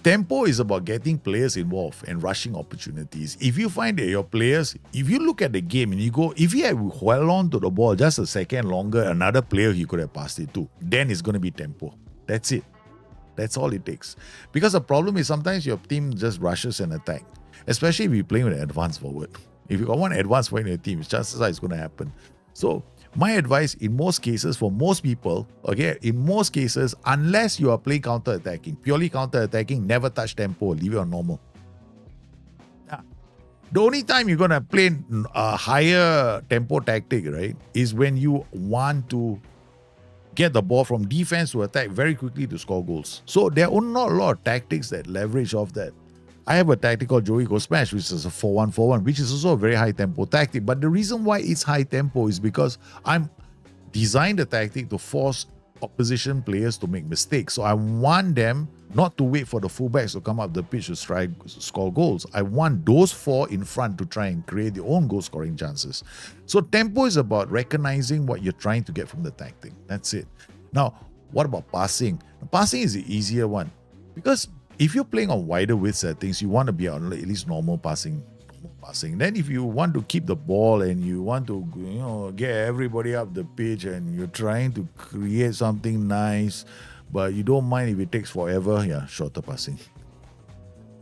S1: Tempo is about getting players involved and rushing opportunities. If you find that your players, if you look at the game and you go, if you have held on to the ball just a second longer, another player he could have passed it to, then it's going to be tempo. That's it. That's all it takes. Because the problem is sometimes your team just rushes and attack, especially if you're playing with an advanced forward. If you got one advanced forward in your team, chances are it's going to happen. So my advice in most cases, for most people, unless you are playing counter-attacking, purely counter-attacking, never touch tempo, leave it on normal. Yeah. The only time you're going to play a higher tempo tactic, right, is when you want to get the ball from defense to attack very quickly to score goals. So there are not a lot of tactics that leverage off that. I have a tactic called Joey Go Smash, which is a 4-1-4-1, which is also a very high tempo tactic. But the reason why it's high tempo is because I'm designed the tactic to force opposition players to make mistakes. So I want them not to wait for the fullbacks to come up the pitch to score goals. I want those four in front to try and create their own goal scoring chances. So tempo is about recognizing what you're trying to get from the tactic. That's it. Now, what about passing? Passing is the easier one, because if you're playing on wider width settings, you want to be on at least normal passing. Then if you want to keep the ball and you want to get everybody up the pitch and you're trying to create something nice, but you don't mind if it takes forever, shorter passing.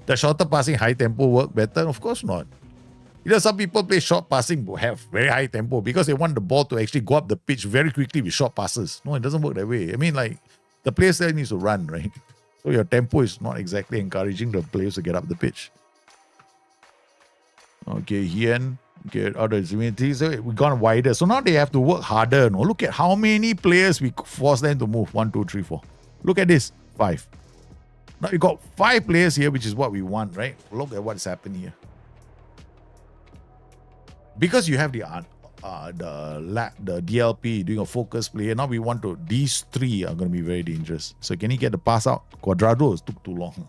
S1: The shorter passing, high tempo work better? Of course not. Some people play short passing but have very high tempo because they want the ball to actually go up the pitch very quickly with short passes. No, it doesn't work that way. I mean, like, the player still needs to run, right? So your tempo is not exactly encouraging the players to get up the pitch. Okay, Hien, get out of the so we've gone wider. So now they have to work harder. No? Look at how many players we force them to move. 1, 2, 3, 4. Look at this. 5. Now you got 5 players here, which is what we want, right? Look at what's happening here. Because you have the DLP doing a focus play. Now we want to, these 3 are going to be very dangerous. So can he get the pass out? Cuadrado took too long.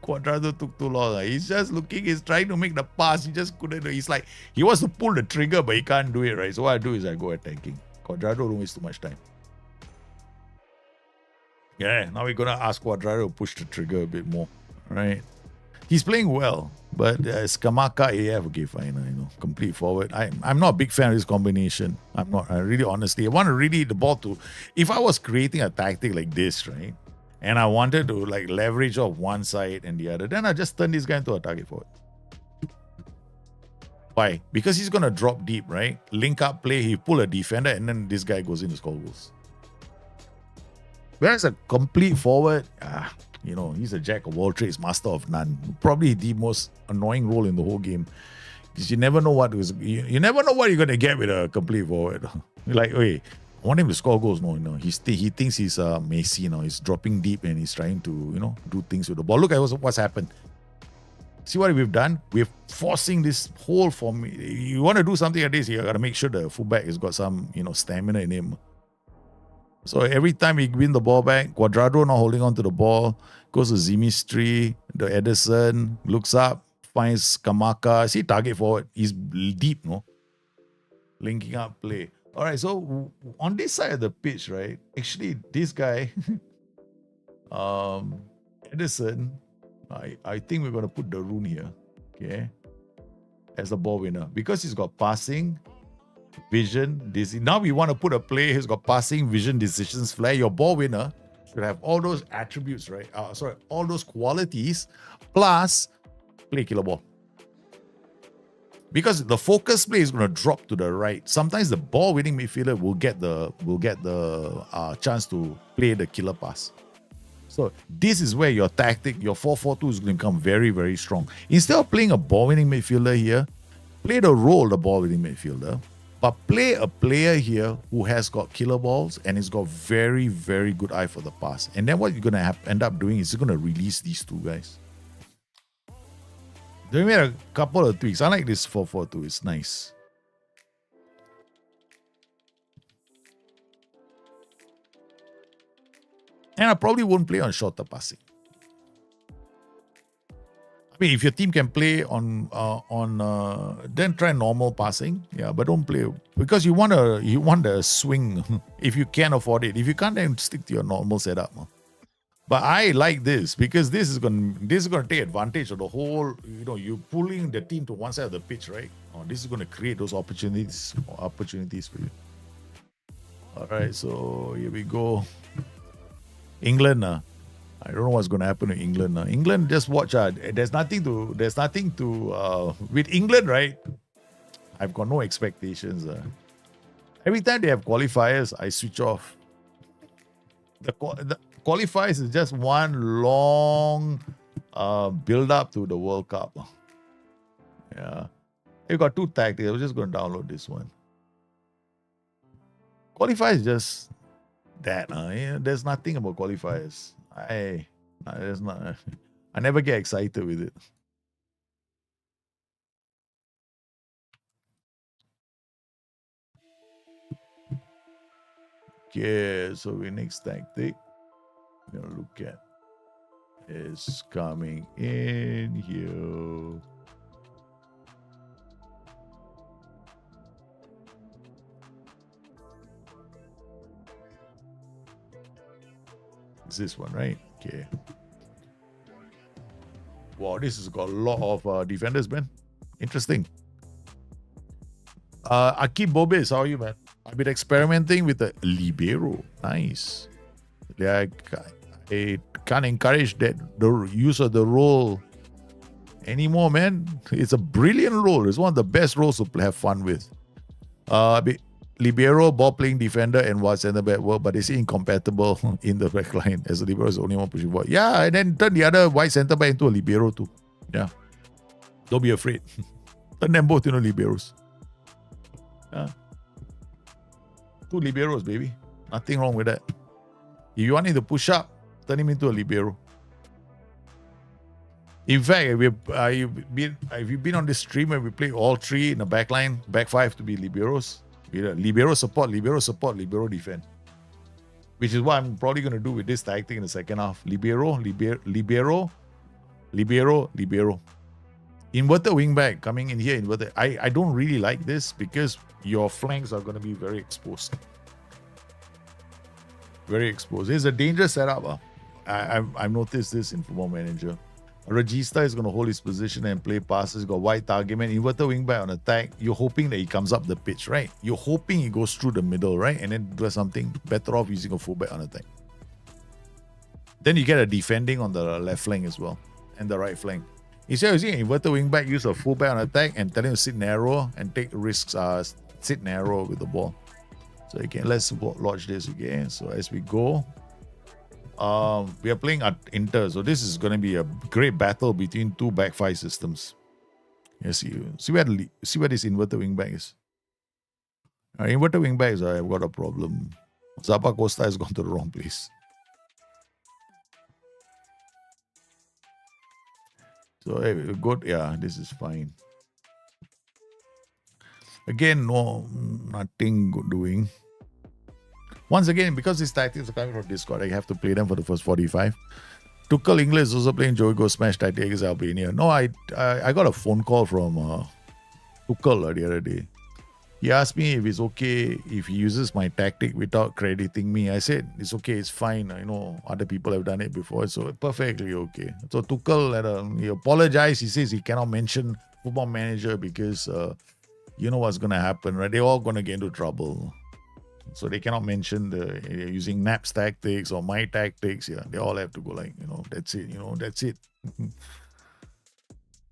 S1: Cuadrado took too long. He's just looking, he's trying to make the pass. He just couldn't. He's like, he wants to pull the trigger, but he can't do it, right? So what I do is I go attacking. Cuadrado don't waste too much time. Yeah, now we're going to ask Cuadrado to push the trigger a bit more, right? He's playing well, but Skamaka AF, okay, fine, complete forward. I'm not a big fan of this combination. I'm not. I really, honestly, I want to really the ball to. If I was creating a tactic like this, right, and I wanted to like leverage off one side and the other, then I just turn this guy into a target forward. Why? Because he's gonna drop deep, right? Link up play, he pull a defender, and then this guy goes in to score goals. Whereas a complete forward, he's a jack of all trades, master of none. Probably the most annoying role in the whole game, because you never know what you never know what you're gonna get with a complete forward. You're like, hey, I want him to score goals. No, he thinks he's Messi now. He's dropping deep and he's trying to do things with the ball. Look at what's happened. See what we've done? We're forcing this whole form. You want to do something like this, you got to make sure the fullback has got some, stamina in him. So every time we win the ball back, Cuadrado not holding on to the ball, goes to Zimi's tree, the Ederson, looks up, finds Kamaka. See, target forward. He's deep, no? Linking up play. All right, so on this side of the pitch, right, actually, this guy, Ederson, I think we're going to put Darun here, okay, as the ball winner. Because he's got passing, vision, now we want to put a player who's got passing, vision, decisions, flair. Your ball winner should have all those attributes, right? All those qualities, plus play killer ball. Because the focus play is going to drop to the right. Sometimes the ball winning midfielder will get the chance to play the killer pass. So this is where your tactic, your 4-4-2 is going to become very, very strong. Instead of playing a ball winning midfielder here, play the role of the ball winning midfielder, but play a player here who has got killer balls and has got very, very good eye for the pass. And then what you're going to end up doing is you're going to release these two guys. They made a couple of tweaks. I like this 4-4-2. It's nice. And I probably won't play on shorter passing. I mean, if your team can play on then try normal passing, yeah, but don't play because you want a swing if you can afford it. If you can't, then stick to your normal setup. But I like this because this is going to take advantage of the whole. You pulling the team to one side of the pitch, right? This is going to create those opportunities for you. All right, so here we go. England, I don't know what's going to happen to England. England, just watch. There's nothing to with England, right? I've got no expectations. Every time they have qualifiers, I switch off. The qualifiers is just one long build up to the World Cup. Yeah, you got two tactics. I was just going to download this one. Qualifiers is just that. There's nothing about qualifiers. There's not. I never get excited with it. Okay, so the next tactic we're gonna look at is coming in here. It's this one, right? Okay. Wow, this has got a lot of defenders, man. Interesting. Akib Bobis, how are you, man? I've been experimenting with the libero. Nice. I can't encourage the use of the role anymore, man. It's a brilliant role. It's one of the best roles to have fun with. Libero, ball playing defender, and wide centre back work, but they say incompatible in the back line as the libero is the only one pushing ball. Yeah, and then turn the other wide centre back into a libero too. Yeah. Don't be afraid. Turn them both into liberos. Yeah. Two liberos, baby. Nothing wrong with that. If you want him to push up, turn him into a libero. In fact, if you've been on this stream where we play all three in the back line, back five to be liberos, libero support, libero defend. Which is what I'm probably going to do with this tactic in the second half. Libero. Inverted wing back coming in here. Inverted. I don't really like this because your flanks are going to be very exposed. Very exposed. It's a dangerous setup. I've noticed this in Football Manager. Regista is going to hold his position and play passes. He's got wide target man. Inverted wing back on attack. You're hoping that he comes up the pitch, right? You're hoping he goes through the middle, right? And then does something better off using a fullback on attack. Then you get a defending on the left flank as well and the right flank. Instead of using an inverted wing back, use a fullback on attack and tell him to sit narrow and take risks. Sit narrow with the ball. So again, let's launch this again. So as we go, we are playing at Inter. So this is going to be a great battle between two back five systems. Yes, see where this inverted wing back is. Inverted wing back is I've got a problem. Zappa Costa has gone to the wrong place. So good. Yeah, this is fine. Again, no, nothing doing. Once again, because these tactics are coming from Discord, I have to play them for the first 45. Tuchel English is also playing Joey Go Smash Tactics against Albania. No, I got a phone call from Tuchel the other day. He asked me if it's okay if he uses my tactic without crediting me. I said, it's okay, it's fine. I know other people have done it before, so perfectly okay. So Tuchel, he apologized. He says he cannot mention Football Manager because you know what's going to happen, right? They're all going to get into trouble. So they cannot mention using Nap's tactics or my tactics. Yeah, they all have to go like, that's it. That's it.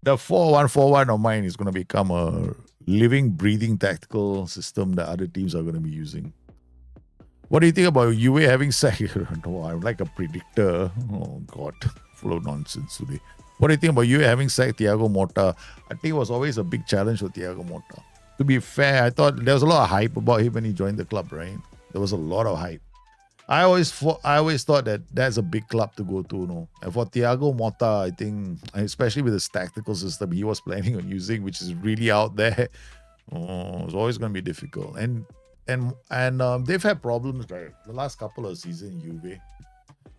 S1: The 4-1-4-1 of mine is going to become a living, breathing tactical system that other teams are going to be using. What do you think about UA having sacked? No, I'm like a predictor. Oh, God. Full of nonsense today. What do you think about UA having sacked Thiago Motta? I think it was always a big challenge for Thiago Motta. To be fair, I thought there was a lot of hype about him when he joined the club, right? There was a lot of hype. I always thought that that's a big club to go to, no. And for Thiago Motta, I think, especially with his tactical system he was planning on using, which is really out there, it's always going to be difficult. And they've had problems, right? The last couple of seasons,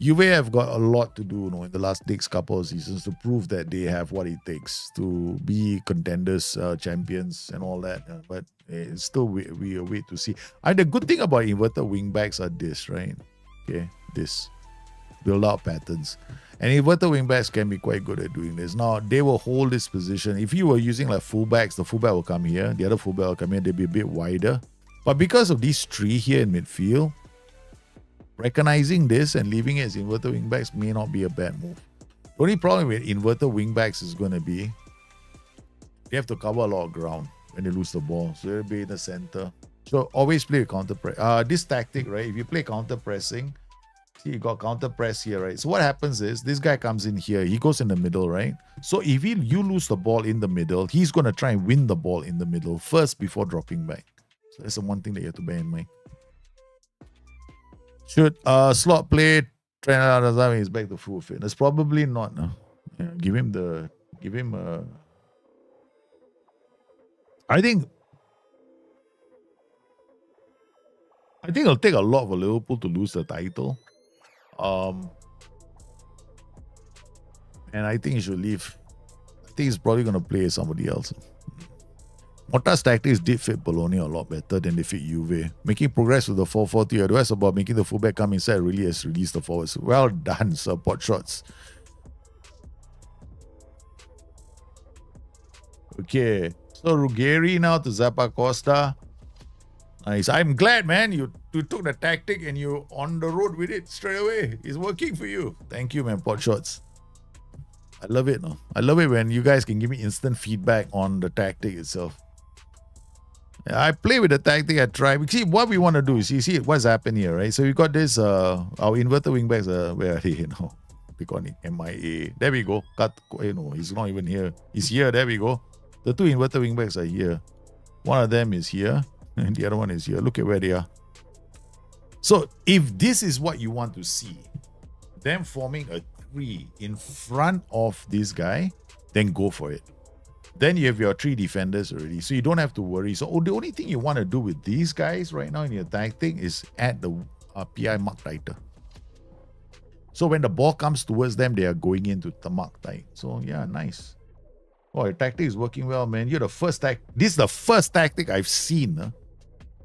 S1: Juve have got a lot to do, in the last next couple of seasons to prove that they have what it takes to be contenders, champions, and all that. But it's still we wait to see. And the good thing about inverted wingbacks are this, right? Okay, this build out patterns. And inverted wingbacks can be quite good at doing this. Now they will hold this position. If you were using like fullbacks, the fullback will come here, the other fullback will come here. They'll be a bit wider. But because of these three here in midfield, recognizing this and leaving it as inverted wingbacks may not be a bad move. The only problem with inverted wingbacks is going to be they have to cover a lot of ground when they lose the ball. So they'll be in the center. So always play counter press. This tactic, right? If you play counter pressing, see you got counter press here, right? So what happens is this guy comes in here. He goes in the middle, right? So if you lose the ball in the middle, he's going to try and win the ball in the middle first before dropping back. So that's the one thing that you have to bear in mind. Should slot play Trent Alexander is back to full fitness? Probably not. No. Yeah, give him I think it'll take a lot for Liverpool to lose the title. And I think he should leave. I think he's probably going to play somebody else. Motta's tactics did fit Bologna a lot better than they fit Juve. Making progress with the 4-4-2. Advice about making the fullback come inside really has released the forwards. Well done, sir. Pot shots. Okay. So Ruggeri now to Zappa Costa. Nice. I'm glad, man. You took the tactic and you on the road with it straight away. It's working for you. Thank you, man. Pot shots. I love it. No? I love it when you guys can give me instant feedback on the tactic itself. I play with the tactic, I try. See, what we want to do is, you see what's happened here, right? So we got this, our inverted wingbacks, where are they, they got it, MIA. There we go. Cut, he's not even here. He's here, there we go. The two inverted wingbacks are here. One of them is here, and the other one is here. Look at where they are. So if this is what you want to see, them forming a 3 in front of this guy, then go for it. Then you have your 3 defenders already, so you don't have to worry. So the only thing you want to do with these guys right now in your tactic is add the PI mark tighter. So when the ball comes towards them, they are going into the mark tight. So yeah, nice. Oh, your tactic is working well, man. You're the first This is the first tactic I've seen,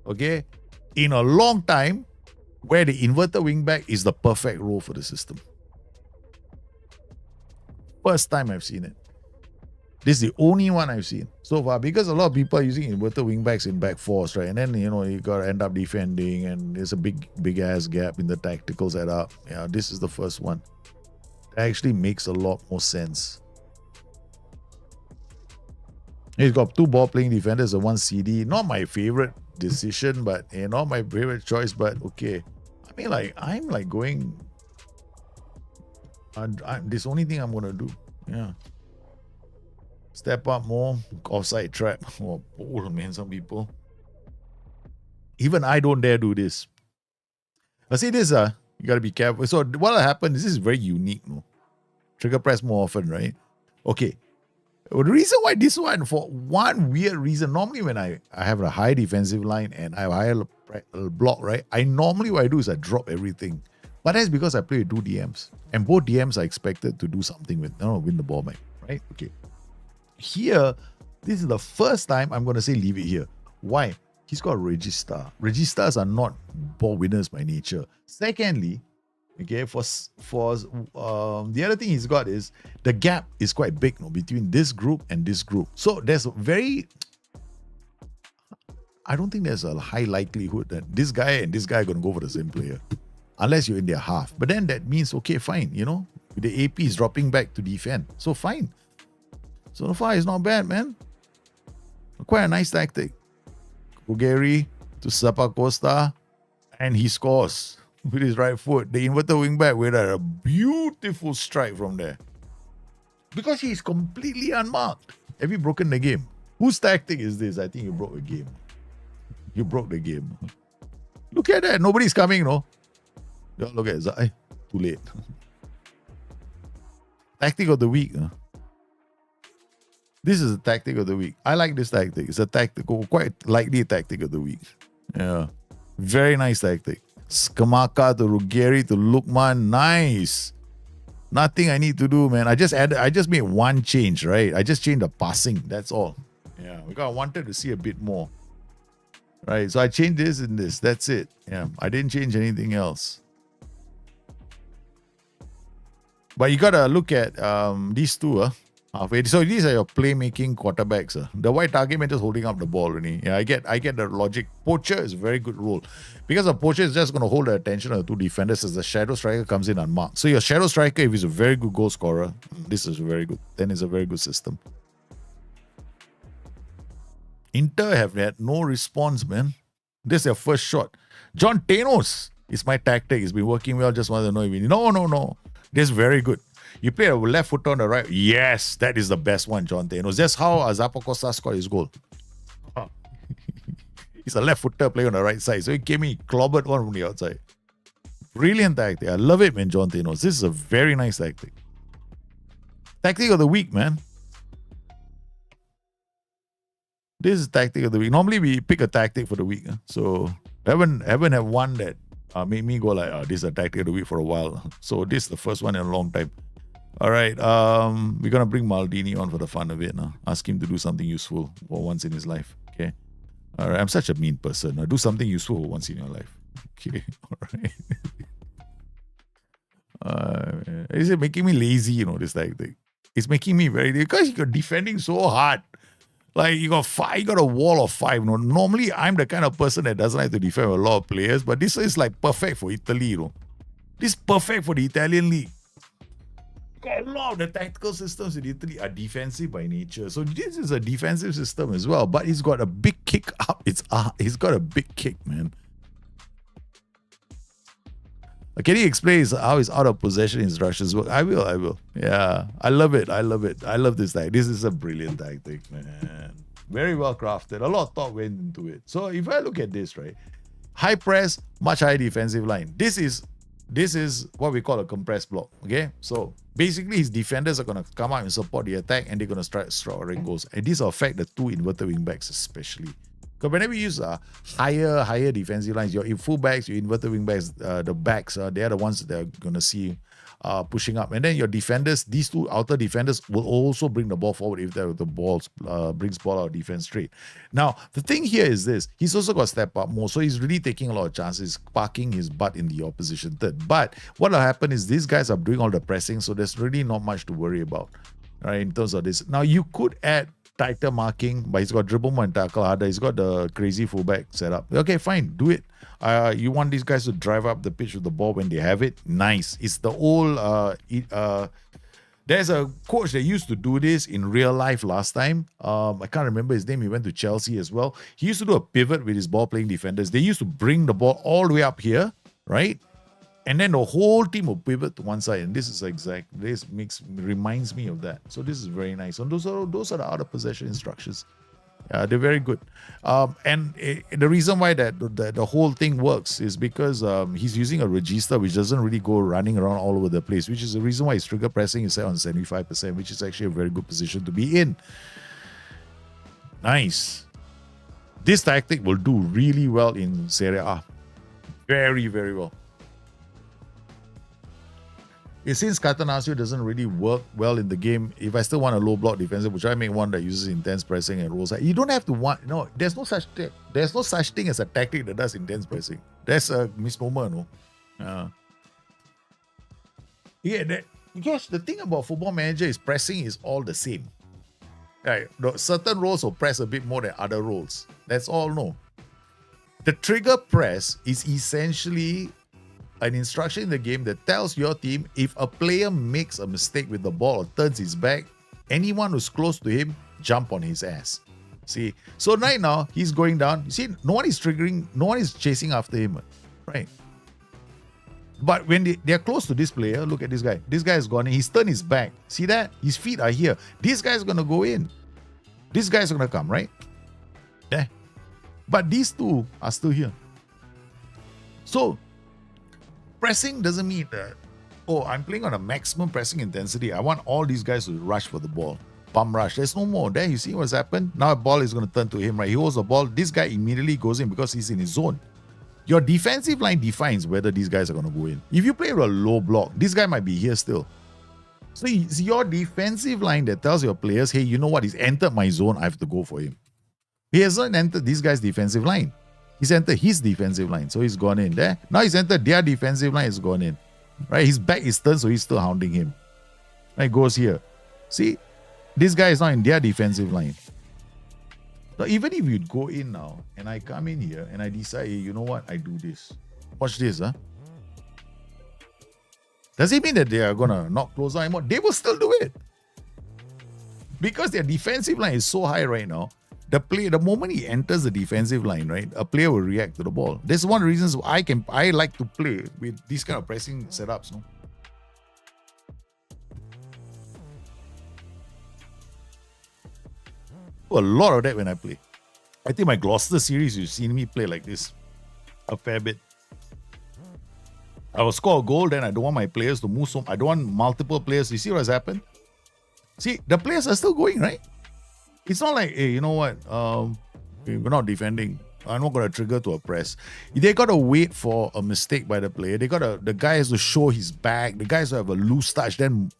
S1: okay, in a long time where the inverted wingback is the perfect role for the system. First time I've seen it. This is the only one I've seen so far, because a lot of people are using inverted wingbacks in back fours, right? And then, you got to end up defending, and there's a big ass gap in the tactical setup. Yeah, this is the first one. It actually makes a lot more sense. He's got 2 ball-playing defenders and 1 CD. Not my favorite decision, but not my favorite choice, but okay. I mean, I'm going... this is the only thing I'm going to do. Yeah. Step up more. Offside trap. Oh, man, some people. Even I don't dare do this. I see this, you got to be careful. So what will happen, this is very unique, no? Trigger press more often, right? Okay. The reason why this one, for one weird reason, normally when I have a high defensive line and I have a higher block, right? Normally what I do is I drop everything. But that's because I play with two DMs. And both DMs are expected to do something with, win the ball back, right? Okay. Here, this is the first time I'm going to say leave it here. Why? He's got a register. Registers are not ball winners by nature. Secondly, okay, for the other thing he's got is the gap is quite big between this group and this group. So there's I don't think there's a high likelihood that this guy and this guy are going to go for the same player. Unless you're in their half. But then that means, okay, fine, the AP is dropping back to defend. So fine. So far, it's not bad, man. Quite a nice tactic. Ugeri to Sapa Costa, and he scores with his right foot. The inverted wing back with a beautiful strike from there. Because he's completely unmarked. Have you broken the game? Whose tactic is this? I think you broke the game. You broke the game. Look at that. Nobody's coming, no? Look at Zai. Too late. Tactic of the week. This is a tactic of the week. I like this tactic. It's a tactical, quite likely tactic of the week. Yeah. Very nice tactic. Skamaka to Ruggieri to Lukman. Nice. Nothing I need to do, man. I just made one change, right? I just changed the passing. That's all. Yeah. Because I wanted to see a bit more. Right. So I changed this and this. That's it. Yeah. I didn't change anything else. But you gotta look at these two. So these are your playmaking quarterbacks. The white target man just holding up the ball, really. Yeah, I get the logic. Poacher is a very good role. Because a poacher is just going to hold the attention of the two defenders as the shadow striker comes in unmarked. So your shadow striker, if he's a very good goal scorer, this is very good. Then it's a very good system. Inter have had no response, man. This is their first shot. John Thanos is my tactic. It's been working well. Just want to know if you... No. This is very good. You play a left foot on the right. Yes, that is the best one, John Thanos. That's how Sapa Costa scored his goal. He's a left footer playing on the right side. So he came in, clobbered one from the outside. Brilliant tactic. I love it, man, John Thanos. This is a very nice tactic. Tactic of the week, man. This is tactic of the week. Normally we pick a tactic for the week. So haven't had one that made me go like, this is a tactic of the week for a while. So this is the first one in a long time. All right, we're going to bring Maldini on for the fun of it. Ask him to do something useful for once in his life. Okay. All right, I'm such a mean person. Do something useful for once in your life. Okay, all right. Is it making me lazy, this tactic? It's making me very... Because you're defending so hard. Like, you got a wall of 5. Normally, I'm the kind of person that doesn't like to defend a lot of players, but this is like perfect for Italy, This is perfect for the Italian league. A lot of the tactical systems in Italy are defensive by nature. So this is a defensive system as well, but it's got a big kick up. He's got a big kick, man. Can you explain how his out of possession instructions work? I will. Yeah, I love it. I love this tactic. This is a brilliant tactic, man. Very well crafted. A lot of thought went into it. So if I look at this, right, high press, much higher defensive line. This is what we call a compressed block. Okay, so basically his defenders are going to come out and support the attack, and they're going to start scoring goals. And this will affect the two inverted wing backs especially. Because whenever you use higher defensive lines, your fullbacks, your inverted wing backs, the backs, they're the ones that are going to see pushing up. And then your defenders, these two outer defenders, will also bring the ball forward if the ball brings ball out of defense straight. Now, the thing here is this. He's also got to step up more. So he's really taking a lot of chances, parking his butt in the opposition third. But what will happen is these guys are doing all the pressing, so there's really not much to worry about, right, in terms of this. Now, you could add tighter marking, but he's got dribble more and tackle harder. He's got the crazy fullback setup. Okay, fine, do it. You want these guys to drive up the pitch with the ball when they have it? Nice. It's the old... there's a coach that used to do this in real life last time. I can't remember his name. He went to Chelsea as well. He used to do a pivot with his ball-playing defenders. They used to bring the ball all the way up here, right? And then the whole team will pivot to one side. And this is reminds me of that. So this is very nice. And those are the out of possession instructions. They're very good. The reason why the whole thing works is because he's using a register which doesn't really go running around all over the place, which is the reason why his trigger pressing is set on 75%, which is actually a very good position to be in. Nice. This tactic will do really well in Serie A. Very, very well. Since Catenaccio doesn't really work well in the game, if I still want a low block defensive, which I make one that uses intense pressing and rolls, you don't have to want. No, there's no such thing as a tactic that does intense pressing. That's a misnomer, no. Because the thing about Football Manager is pressing is all the same. Right? Certain roles will press a bit more than other roles. That's all. No. The trigger press is essentially an instruction in the game that tells your team if a player makes a mistake with the ball or turns his back, anyone who's close to him, jump on his ass. See? So right now, he's going down. You see, no one is chasing after him. Right? But when they're close to this player, look at this guy. This guy has gone in. He's turned his back. See that? His feet are here. This guy's going to go in. This guy's going to come, right? There. But these two are still here. So, pressing doesn't mean that, I'm playing on a maximum pressing intensity. I want all these guys to rush for the ball. Bum rush. There's no more. There, you see what's happened? Now a ball is going to turn to him, right? He holds the ball. This guy immediately goes in because he's in his zone. Your defensive line defines whether these guys are going to go in. If you play with a low block, this guy might be here still. So it's your defensive line that tells your players, hey, you know what? He's entered my zone. I have to go for him. He hasn't entered this guy's defensive line. He's entered his defensive line. So he's gone in there. Now he's entered their defensive line. He's gone in. Right? His back is turned, so he's still hounding him. Right? Goes here. See? This guy is not in their defensive line. So even if you go in now, and I come in here, and I decide, hey, you know what? I do this. Watch this, huh? Does it mean that they are going to not close out anymore? They will still do it. Because their defensive line is so high right now, the moment he enters the defensive line, right, a player will react to the ball. This is one of the reasons I like to play with these kind of pressing setups, no? A lot of that when I play. I think my Gloucester series, you've seen me play like this a fair bit. I will score a goal, then I don't want my players to move so. I don't want multiple players. You see what's happened? See, the players are still going, right? It's not like, hey, you know what? We're not defending. I'm not going to trigger to a press. They got to wait for a mistake by the player. The guy has to show his back. The guy has to have a loose touch. Then,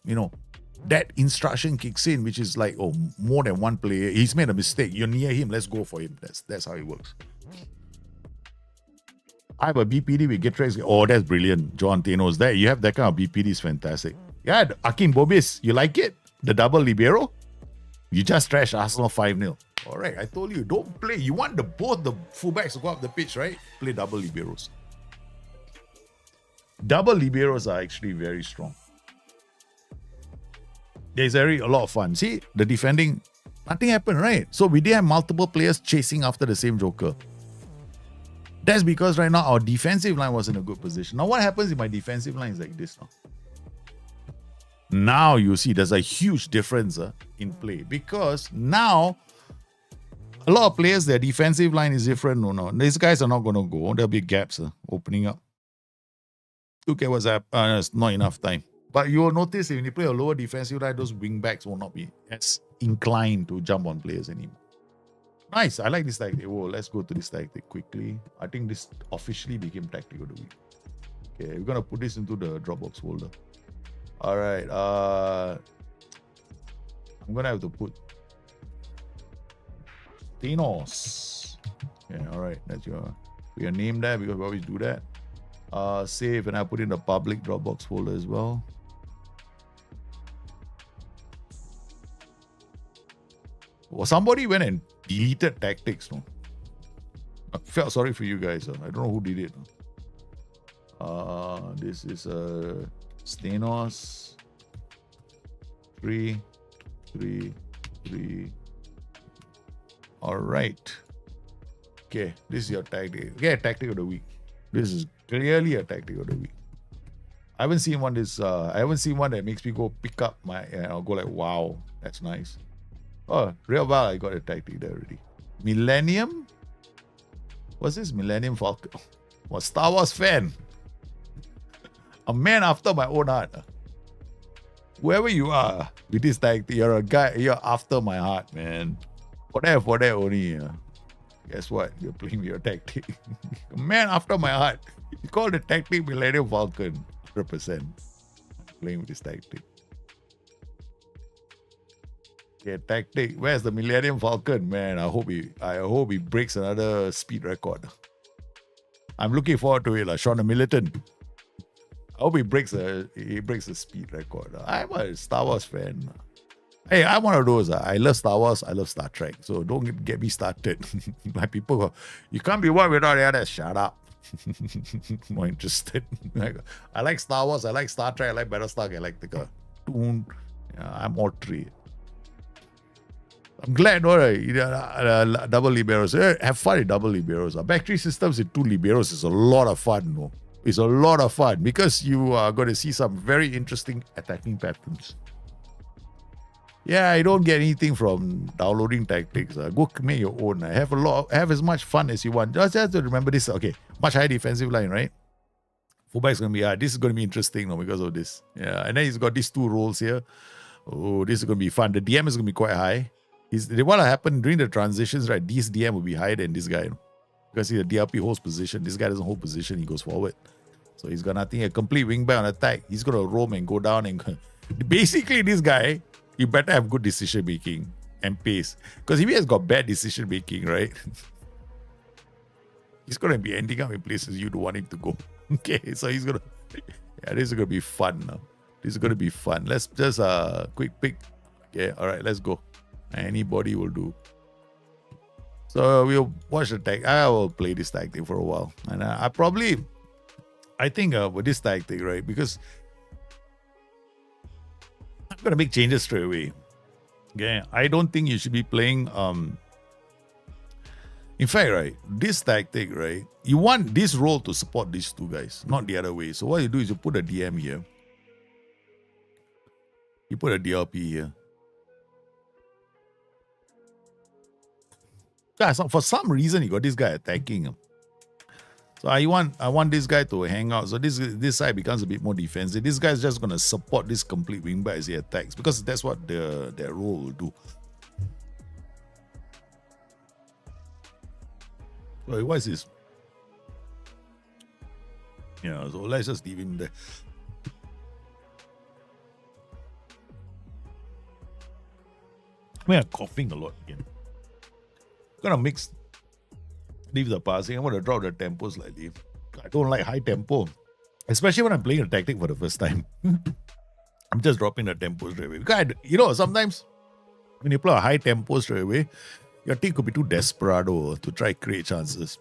S1: that instruction kicks in, which is like, more than one player. He's made a mistake. You're near him. Let's go for him. That's how it works. I have a BPD with Getrex. Oh, that's brilliant. John Tenos. That you have that kind of BPD is fantastic. Yeah, Akin Bobis. You like it? The double libero? You just trashed Arsenal 5-0. All right, I told you, don't play. You want both the fullbacks to go up the pitch, right? Play double liberos. Double liberos are actually very strong. There's a lot of fun. See, the defending, nothing happened, right? So we didn't have multiple players chasing after the same joker. That's because right now our defensive line was in a good position. Now what happens if my defensive line is like this now? Now you see there's a huge difference in play because now a lot of players, their defensive line is different. No. These guys are not going to go. There'll be gaps opening up. Look at what's happening. It's not enough time. But you will notice when you play a lower defensive line, those wing backs will not be as inclined to jump on players anymore. Nice. I like this tactic. Let's go to this tactic quickly. I think this officially became tactic of the week. Okay, we're going to put this into the Dropbox folder. All right. I'm going to have to put Thanos. Okay, all right. That's your name there because we always do that. Save, and I put in the public Dropbox folder as well. Well, somebody went and deleted tactics. No, I felt sorry for you guys. I don't know who did it. This is Stenos 3. All right. Okay, this is your tactic. Okay, tactic of the week. This is clearly a tactic of the week. I haven't seen one that makes me go pick up I'll go like, wow, that's nice. Oh, real well, I got a tactic there already. Millennium? What's this? Millennium Falcon? What, Star Wars fan? A man after my own heart. Whoever you are with this tactic, you're a guy, you're after my heart, man. For that only. Guess what? You're playing with your tactic. A man after my heart. You call the tactic Millennium Falcon. 100%. Playing with this tactic. Yeah, tactic. Where's the Millennium Falcon? Man, I hope he breaks another speed record. I'm looking forward to it, Sean the Militant. I hope he breaks a speed record. I'm a Star Wars fan. Hey, I'm one of those. I love Star Wars. I love Star Trek. So don't get me started. Like people go, you can't be one without the other. Shut up. More interested. I like Star Wars. I like Star Trek. I like Battlestar. I like the cartoon. I'm all three. I'm glad, double liberos. Have fun with double liberos. Battery systems with 2 liberos is a lot of fun, no? It's a lot of fun because you are going to see some very interesting attacking patterns. Yeah, I don't get anything from downloading tactics. Go make your own. Have as much fun as you want. Just have to remember this. Okay, much higher defensive line, right? Fullback's going to be this is going to be interesting now because of this. Yeah, and then he's got these 2 roles here. Oh, this is going to be fun. The DM is going to be quite high. What will happen during the transitions, right? This DM will be higher than this guy. Because the DRP holds position. This guy doesn't hold position. He goes forward. So he's got nothing. A complete wingback on attack. He's going to roam and go down. And basically, this guy, you better have good decision making and pace. Because if he has got bad decision making, right? He's going to be ending up in places you don't want him to go. Okay, so he's going to... Yeah, this is going to be fun now. This is going to be fun. Let's just quick pick. Okay, all right, let's go. Anybody will do. So we'll watch the tactic. I will play this tactic for a while. And I think with this tactic, right? Because I'm going to make changes straight away. Okay. I don't think you should be playing... In fact, right, this tactic, right? You want this role to support these 2 guys, not the other way. So what you do is you put a DM here. You put a DLP here. Yeah, so for some reason, you got this guy attacking him. So I want this guy to hang out. So this side becomes a bit more defensive. This guy's just going to support this complete wingback as he attacks because that's what their role will do. Wait, what is this? Yeah, so let's just leave him there. I mean, I'm coughing a lot again. I'm gonna leave the passing. I'm gonna drop the tempo slightly. I don't like high tempo, especially when I'm playing a tactic for the first time. I'm just dropping the tempo straight away. Because sometimes when you play a high tempo straight away, your team could be too desperado to try create chances.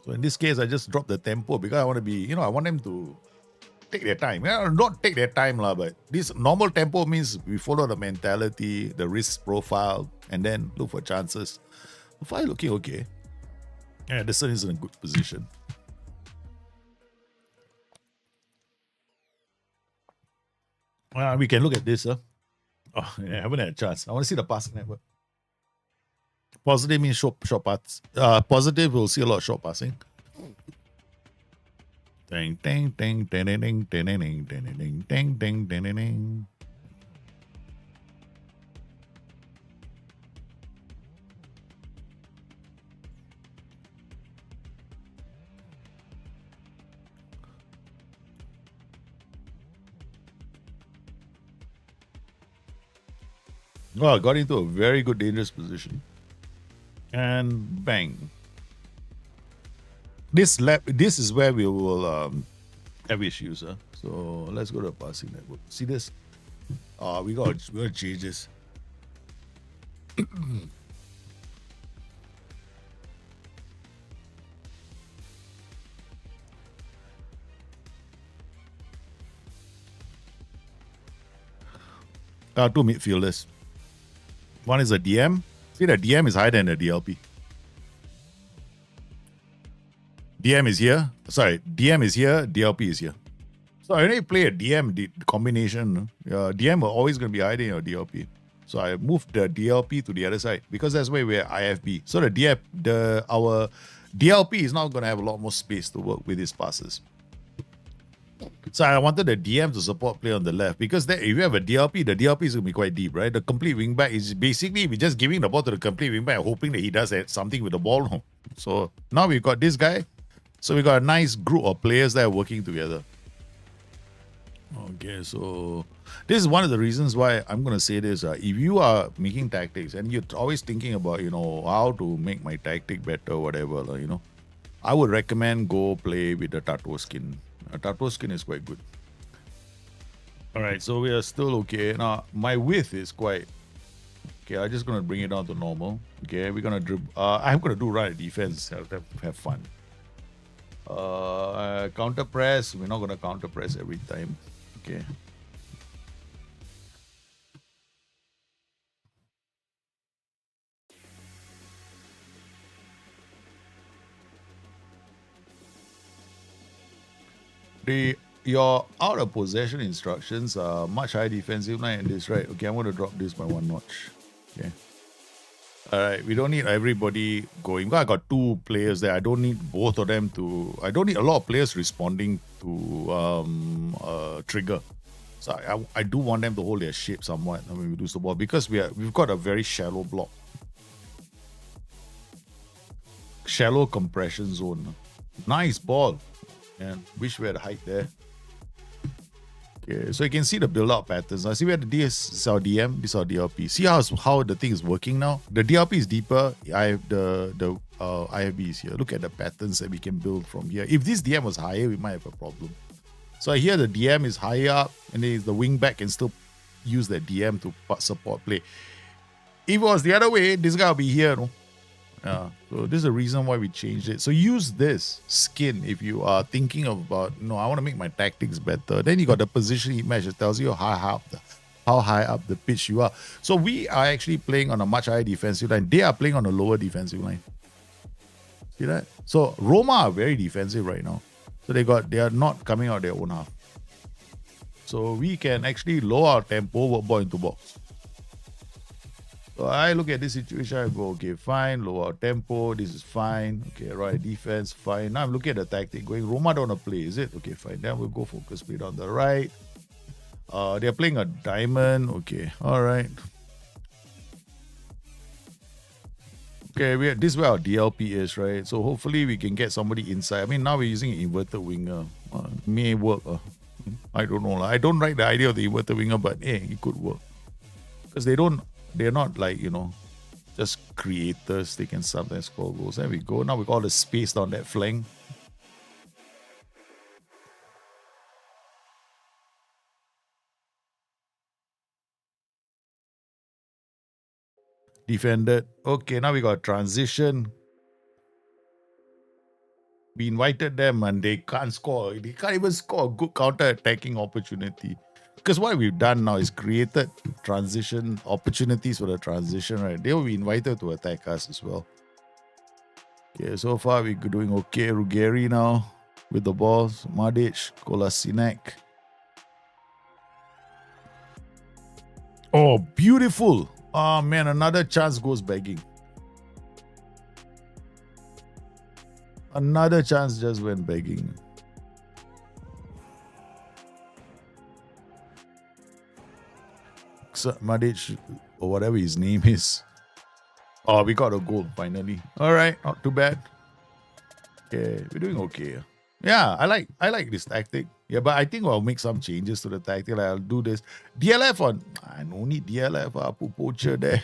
S1: So in this case, I just drop the tempo because I want to be, I want them to take their time. Not take their time, but this normal tempo means we follow the mentality, the risk profile, and then look for chances. The file looking okay. Yeah, this one is in a good position. We can look at this. Oh, yeah, I haven't had a chance. I want to see the passing network. Positive means short pass. Positive, we'll see a lot of short passing. Ding, ding, ding, ding, ding, ding, ding, ding, ding, ding, ding, ding, ding. Well, I got into a very good dangerous position. And bang. This is where we will have issues. So let's go to the passing network. See this? We got changes. Two midfielders. One is a DM. See, the DM is higher than the DLP. DM is here. Sorry, DM is here. DLP is here. So when you play a DM combination, your DM are always going to be higher than your DLP. So I moved the DLP to the other side because that's where we're IFB. So our DLP is now going to have a lot more space to work with his passes. So I wanted the DM to support play on the left because if you have a DLP, the DLP is going to be quite deep, right? The complete wingback is basically we're just giving the ball to the complete wingback, hoping that he does something with the ball. So now we've got this guy. So we got a nice group of players that are working together. Okay, so this is one of the reasons why I'm going to say this. If you are making tactics and you're always thinking about, how to make my tactic better, whatever, I would recommend go play with the Tato skin. Tato skin is quite good. All right, so we are still okay. Now, my width is quite... Okay, I'm just going to bring it down to normal. Okay, we're going to... I'm going to do right defense. Have fun. Counter press. We're not going to counter press every time. Okay. Your out of possession instructions are much higher defensive line and this, right? Okay, I'm going to drop this by 1 notch. Okay. All right, we don't need everybody going. Because I got 2 players there. I don't need both of them to... I don't need a lot of players responding to trigger. So I do want them to hold their shape somewhat when we lose the ball because we've got a very shallow block. Shallow compression zone. Nice ball. And wish we had height there. Okay, so you can see the build-up patterns. I see we had this is our DM, this is our DLP. See how the thing is working now? The DLP is deeper. I have the IFB is here. Look at the patterns that we can build from here. If this DM was higher, we might have a problem. So here the DM is higher up, and then the wing back can still use the DM to support play. If it was the other way, this guy will be here. No? So this is the reason why we changed it. So use this skin if you are thinking about, I want to make my tactics better. Then you got the position image that tells you how high up the pitch you are. So we are actually playing on a much higher defensive line. They are playing on a lower defensive line. See that? So Roma are very defensive right now. So they are not coming out their own half. So we can actually lower our tempo, work ball into box. So I look at this situation, I go, okay, fine, lower tempo, this is fine. Okay, right, defense, fine. Now I'm looking at the tactic, going, Roma don't want to play, is it? Okay, fine. Then we'll go focus play on the right. They're playing a diamond. Okay, all right. Okay, this is where our DLP is, right? So hopefully we can get somebody inside. I mean, now we're using an inverted winger. May work. I don't know. I don't like the idea of the inverted winger, but hey, it could work. Because they're not like, just creators. They can sometimes score goals. There we go. Now we got all the space down that flank. Defended. Okay, now we got transition. We invited them and they can't score. They can't even score a good counter-attacking opportunity. Because what we've done now is created transition opportunities for the transition, right? They will be invited to attack us as well. Okay, so far we're doing okay. Ruggeri now with the balls. Madic, Kolasinac. Oh, beautiful. Oh, man, another chance goes begging. Another chance just went begging. Madic, or whatever his name is. Oh, we got a goal finally. All right, not too bad. Okay, we're doing okay. Yeah, I like this tactic. Yeah, but I think I'll make some changes to the tactic. Like I'll do this. DLF on. I no need DLF. I'll put poacher there.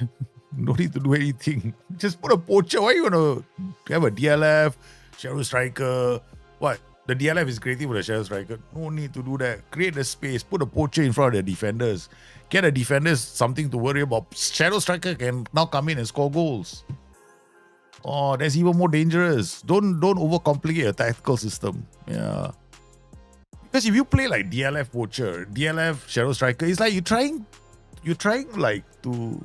S1: No need to do anything. Just put a poacher. Why you want to have a DLF, shadow striker? What? The DLF is creating for the shadow striker. No need to do that. Create the space. Put a poacher in front of the defenders. Get the defenders something to worry about. Shadow striker can now come in and score goals. Oh, that's even more dangerous. Don't overcomplicate a tactical system. Yeah. Because if you play like DLF poacher, DLF shadow striker, it's like you're trying like to...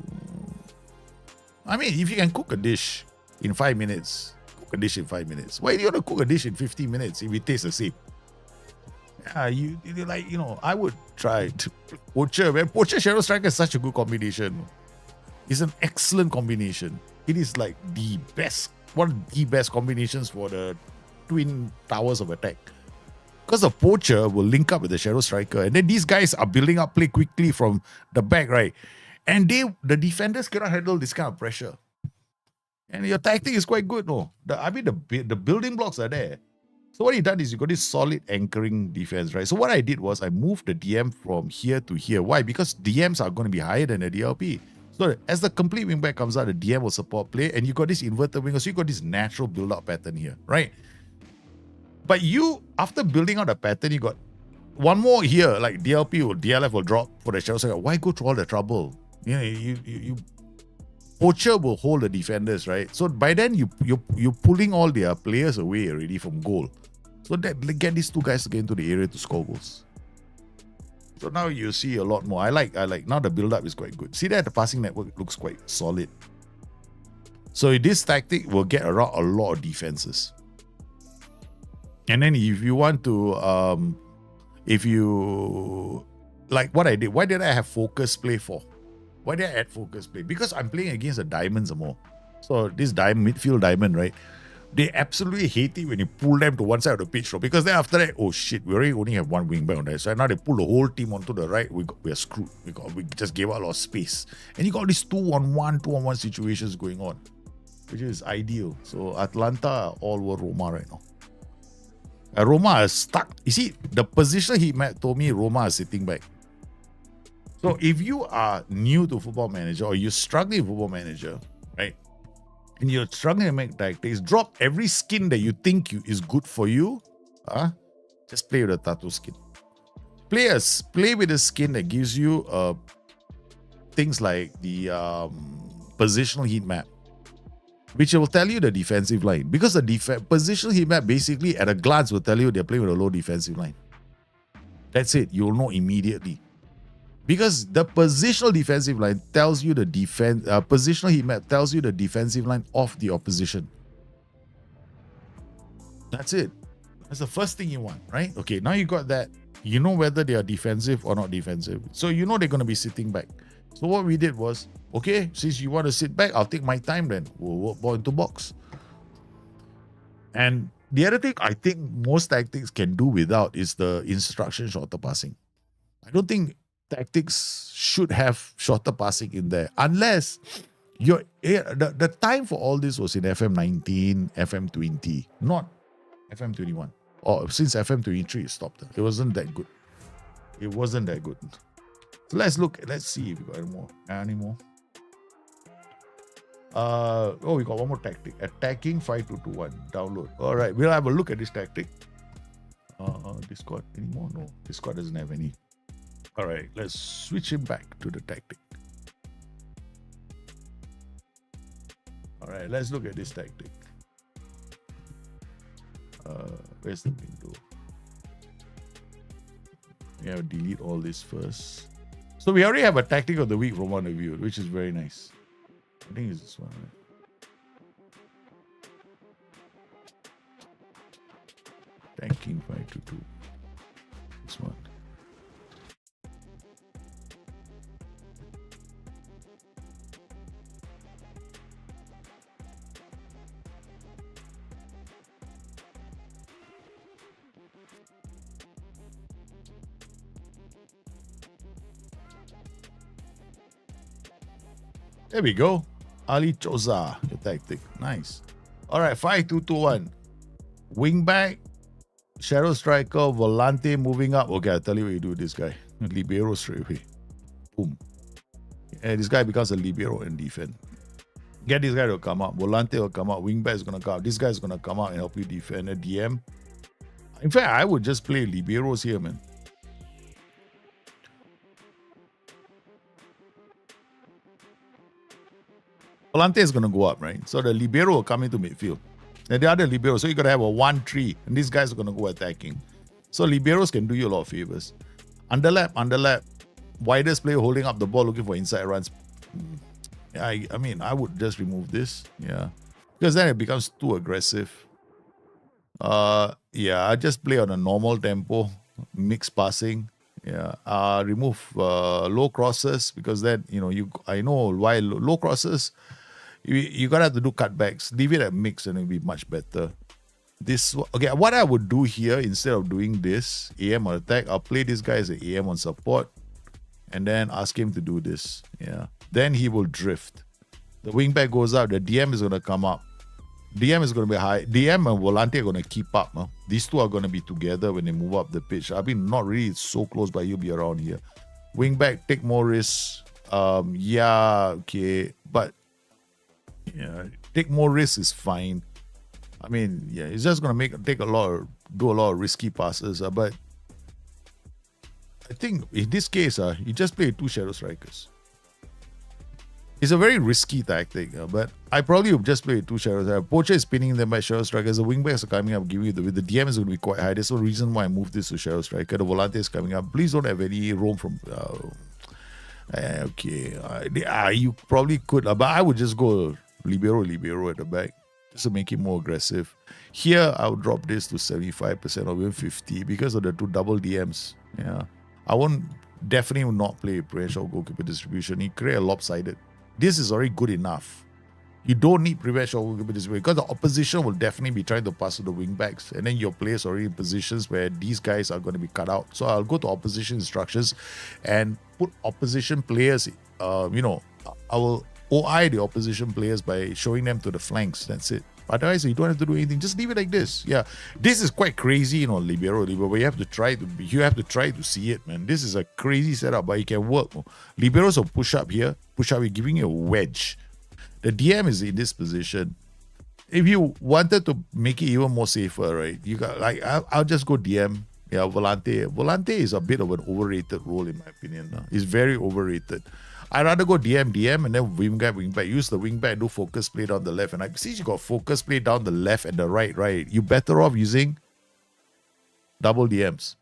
S1: I mean, if you can cook a dish in 5 minutes, cook a dish in 5 minutes. Why do you want to cook a dish in 15 minutes if it tastes the same? Yeah, you like, I would try it. Poacher, man. Poacher shadow striker is such a good combination. is an excellent combination. It is like the best, one of the best combinations for the twin towers of attack. Because the poacher will link up with the shadow striker, and then these guys are building up play quickly from the back, right? And the defenders cannot handle this kind of pressure. And your tactic is quite good, no? The building blocks are there. So what he done is you got this solid anchoring defense, right? So what I did was I moved the DM from here to here. Why? Because DMs are going to be higher than the DLP. So as the complete wingback comes out, the DM will support play, and you got this inverted winger, so you got this natural build-up pattern here, right? But you, after building out a pattern, you got one more here, like DLF will drop for the shadow striker. Why go through all the trouble? You know, you poacher will hold the defenders, right? So by then you're pulling all their players away already from goal. So that get these two guys to get into the area to score goals. So now you see a lot more. I like now the build-up is quite good. See that the passing network looks quite solid. So this tactic will get around a lot of defenses. And then if you want to if you like what I did, why did I have focus play for? Why did I add focus play? Because I'm playing against the diamonds more. So this midfield diamond, right? They absolutely hate it when you pull them to one side of the pitch, because then after that, oh shit, we already only have one wingback on that side. Now they pull the whole team onto the right. We are screwed. We just gave out a lot of space, and you got these 2-on-1 situations going on, which is ideal. So Atalanta are all over Roma right now. Roma is stuck. You see, the position he told me Roma is sitting back. So if you are new to Football Manager or you're struggling with Football Manager, right, and you're struggling to make tactics, drop every skin that you think is good for you. Just play with a tattoo skin. Play with a skin that gives you things like the positional heat map, which will tell you the defensive line. Because the positional heat map basically at a glance will tell you they're playing with a low defensive line. That's it. You'll know immediately. Because the positional defensive line tells you the positional heat map tells you the defensive line of the opposition. That's it. That's the first thing you want, right? Okay, now you got that. You know whether they are defensive or not defensive. So you know they're going to be sitting back. So what we did was, okay, since you want to sit back, I'll take my time then. We'll work ball into box. And the other thing I think most tactics can do without is the instruction shorter passing. I don't think tactics should have shorter passing in there unless the time for all this was in FM19, FM20, not FM21. Or since FM23 stopped. It wasn't that good. It wasn't that good. So let's see if we got any more. We got one more tactic. Attacking 5221. Download. All right, we'll have a look at this tactic. Discord anymore? No, Discord doesn't have any. All right, let's switch him back to the tactic. All right, let's look at this tactic. Where's the window? We have to delete all this first. So we already have a tactic of the week from one of you, which is very nice. I think it's this one, right? Tanking 522. This one. There we go. Ali Choza, your tactic. Nice. All right, 5-2-2-1. Wingback, shadow striker, volante moving up. Okay, I'll tell you what you do with this guy. Libero straight away. Boom. And this guy becomes a libero and defend. Get this guy to come up. Volante will come out. Wingback is going to come out. This guy is going to come out and help you defend a DM. In fact, I would just play liberos here, man. Atalanta is going to go up, right? So the libero will come into midfield. And the other libero, so you got to have a 1-3, and these guys are going to go attacking. So liberos can do you a lot of favors. Underlap. Widest player holding up the ball, looking for inside runs. Yeah, I mean, I would just remove this. Yeah. Because then it becomes too aggressive. Yeah, I just play on a normal tempo, mixed passing. Yeah. Remove low crosses, because then, I know why low crosses, you gotta have to do cutbacks. Leave it at mix and it'll be much better. Okay, what I would do here, instead of doing this AM on attack, I'll play this guy as an AM on support and then ask him to do this. Yeah. Then he will drift. The wingback goes up, the DM is gonna come up. DM is going to be high. DM and Volante are going to keep up. Huh? These two are going to be together when they move up the pitch. I mean, not really so close, but you'll be around here. Wingback, take more risks. Yeah, okay. But yeah, take more risks is fine. I mean, yeah, it's just going to do a lot of risky passes. But I think in this case, you just play 2 Shadow Strikers. It's a very risky tactic, but I probably would just play 2 Shadows. Poacher is pinning them by Shadow Strikers. The wingbacks are coming up, giving you the DM is going to be quite high. There's no reason why I moved this to Shadow Striker. The Volante is coming up. Please don't have any roam from. Okay, you probably could, but I would just go libero at the back just to make it more aggressive. Here, I would drop this to 75% or even 50 because of the 2 double DMs. Yeah, I won't definitely not play prevent goalkeeper distribution. He create a lopsided. This is already good enough. You don't need prevent shot goalkeeper distribution because the opposition will definitely be trying to pass to the wing backs, and then your players are already in positions where these guys are going to be cut out. So I'll go to opposition instructions and put opposition players. I will OI the opposition players by showing them to the flanks. That's it. Otherwise, you don't have to do anything. Just leave it like this. Yeah, this is quite crazy, libero, but you have to try to see it, man. This is a crazy setup, but it can work. Liberos will push up here, you're giving you a wedge. The DM is in this position. If you wanted to make it even more safer, right? You got I'll just go DM. Yeah, Volante. Volante is a bit of an overrated role in my opinion. It's very overrated. I'd rather go DM, and then wingback. Use the wingback, do focus play down the left. And since you got focus play down the left and the right, you better off using double DMs.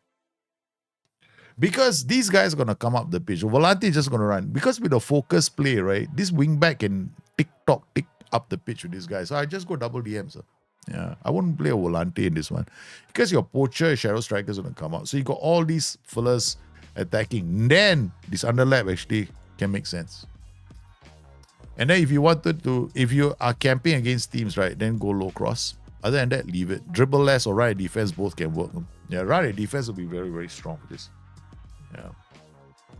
S1: Because these guys are going to come up the pitch. Volante is just going to run. Because with the focus play, right, this wingback can tick up the pitch with this guy. So I just go double DMs. Yeah, I wouldn't play a Volante in this one. Because your Poacher, Shadow Striker is going to come out. So you got all these fellas attacking. Then this underlap actually can make sense. And then if you are camping against teams, right, then go low cross. Other than that, leave it. Dribble less or right defense, both can work. Yeah, right defense will be very, very strong for this. Yeah.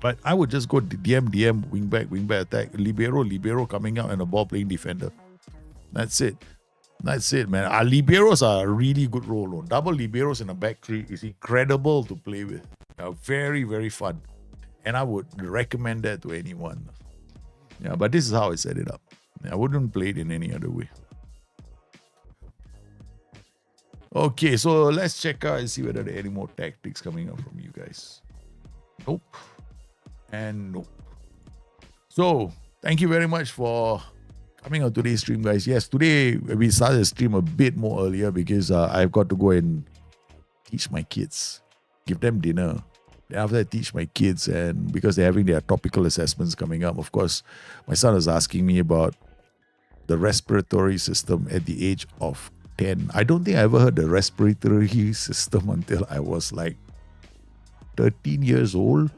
S1: But I would just go DM, wingback attack, libero coming out, and a ball playing defender. That's it, man. Our liberos are a really good role. Double liberos in a back three is incredible to play with. Very, very fun. And I would recommend that to anyone. Yeah, but this is how I set it up. I wouldn't play it in any other way. Okay, so let's check out and see whether there are any more tactics coming up from you guys. Nope. And nope. So, thank you very much for coming on today's stream, guys. Yes, today we started the stream a bit more earlier because I've got to go and teach my kids, give them dinner. After I teach my kids, and because they're having their topical assessments coming up, of course, my son is asking me about the respiratory system at the age of 10. I don't think I ever heard the respiratory system until I was like 13 years old.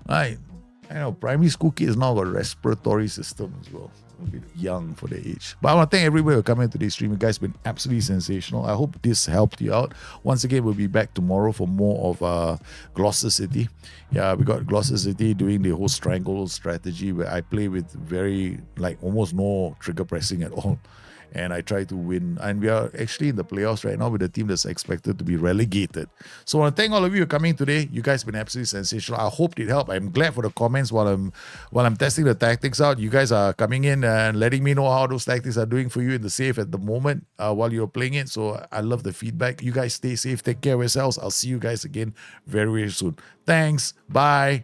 S1: I know primary school kids now got a respiratory system as well. A bit young for the age. But I want to thank everybody for coming to this stream. You guys have been absolutely sensational. I hope this helped you out. Once again, we'll be back tomorrow for more of Gloucester City. Yeah, we got Gloucester City doing the whole strangle strategy where I play with almost no trigger pressing at all. And I try to win. And we are actually in the playoffs right now with a team that's expected to be relegated. So I want to thank all of you for coming today. You guys have been absolutely sensational. I hope it helped. I'm glad for the comments while I'm testing the tactics out. You guys are coming in and letting me know how those tactics are doing for you in the safe at the moment while you're playing it. So I love the feedback. You guys stay safe. Take care of yourselves. I'll see you guys again very, very soon. Thanks. Bye.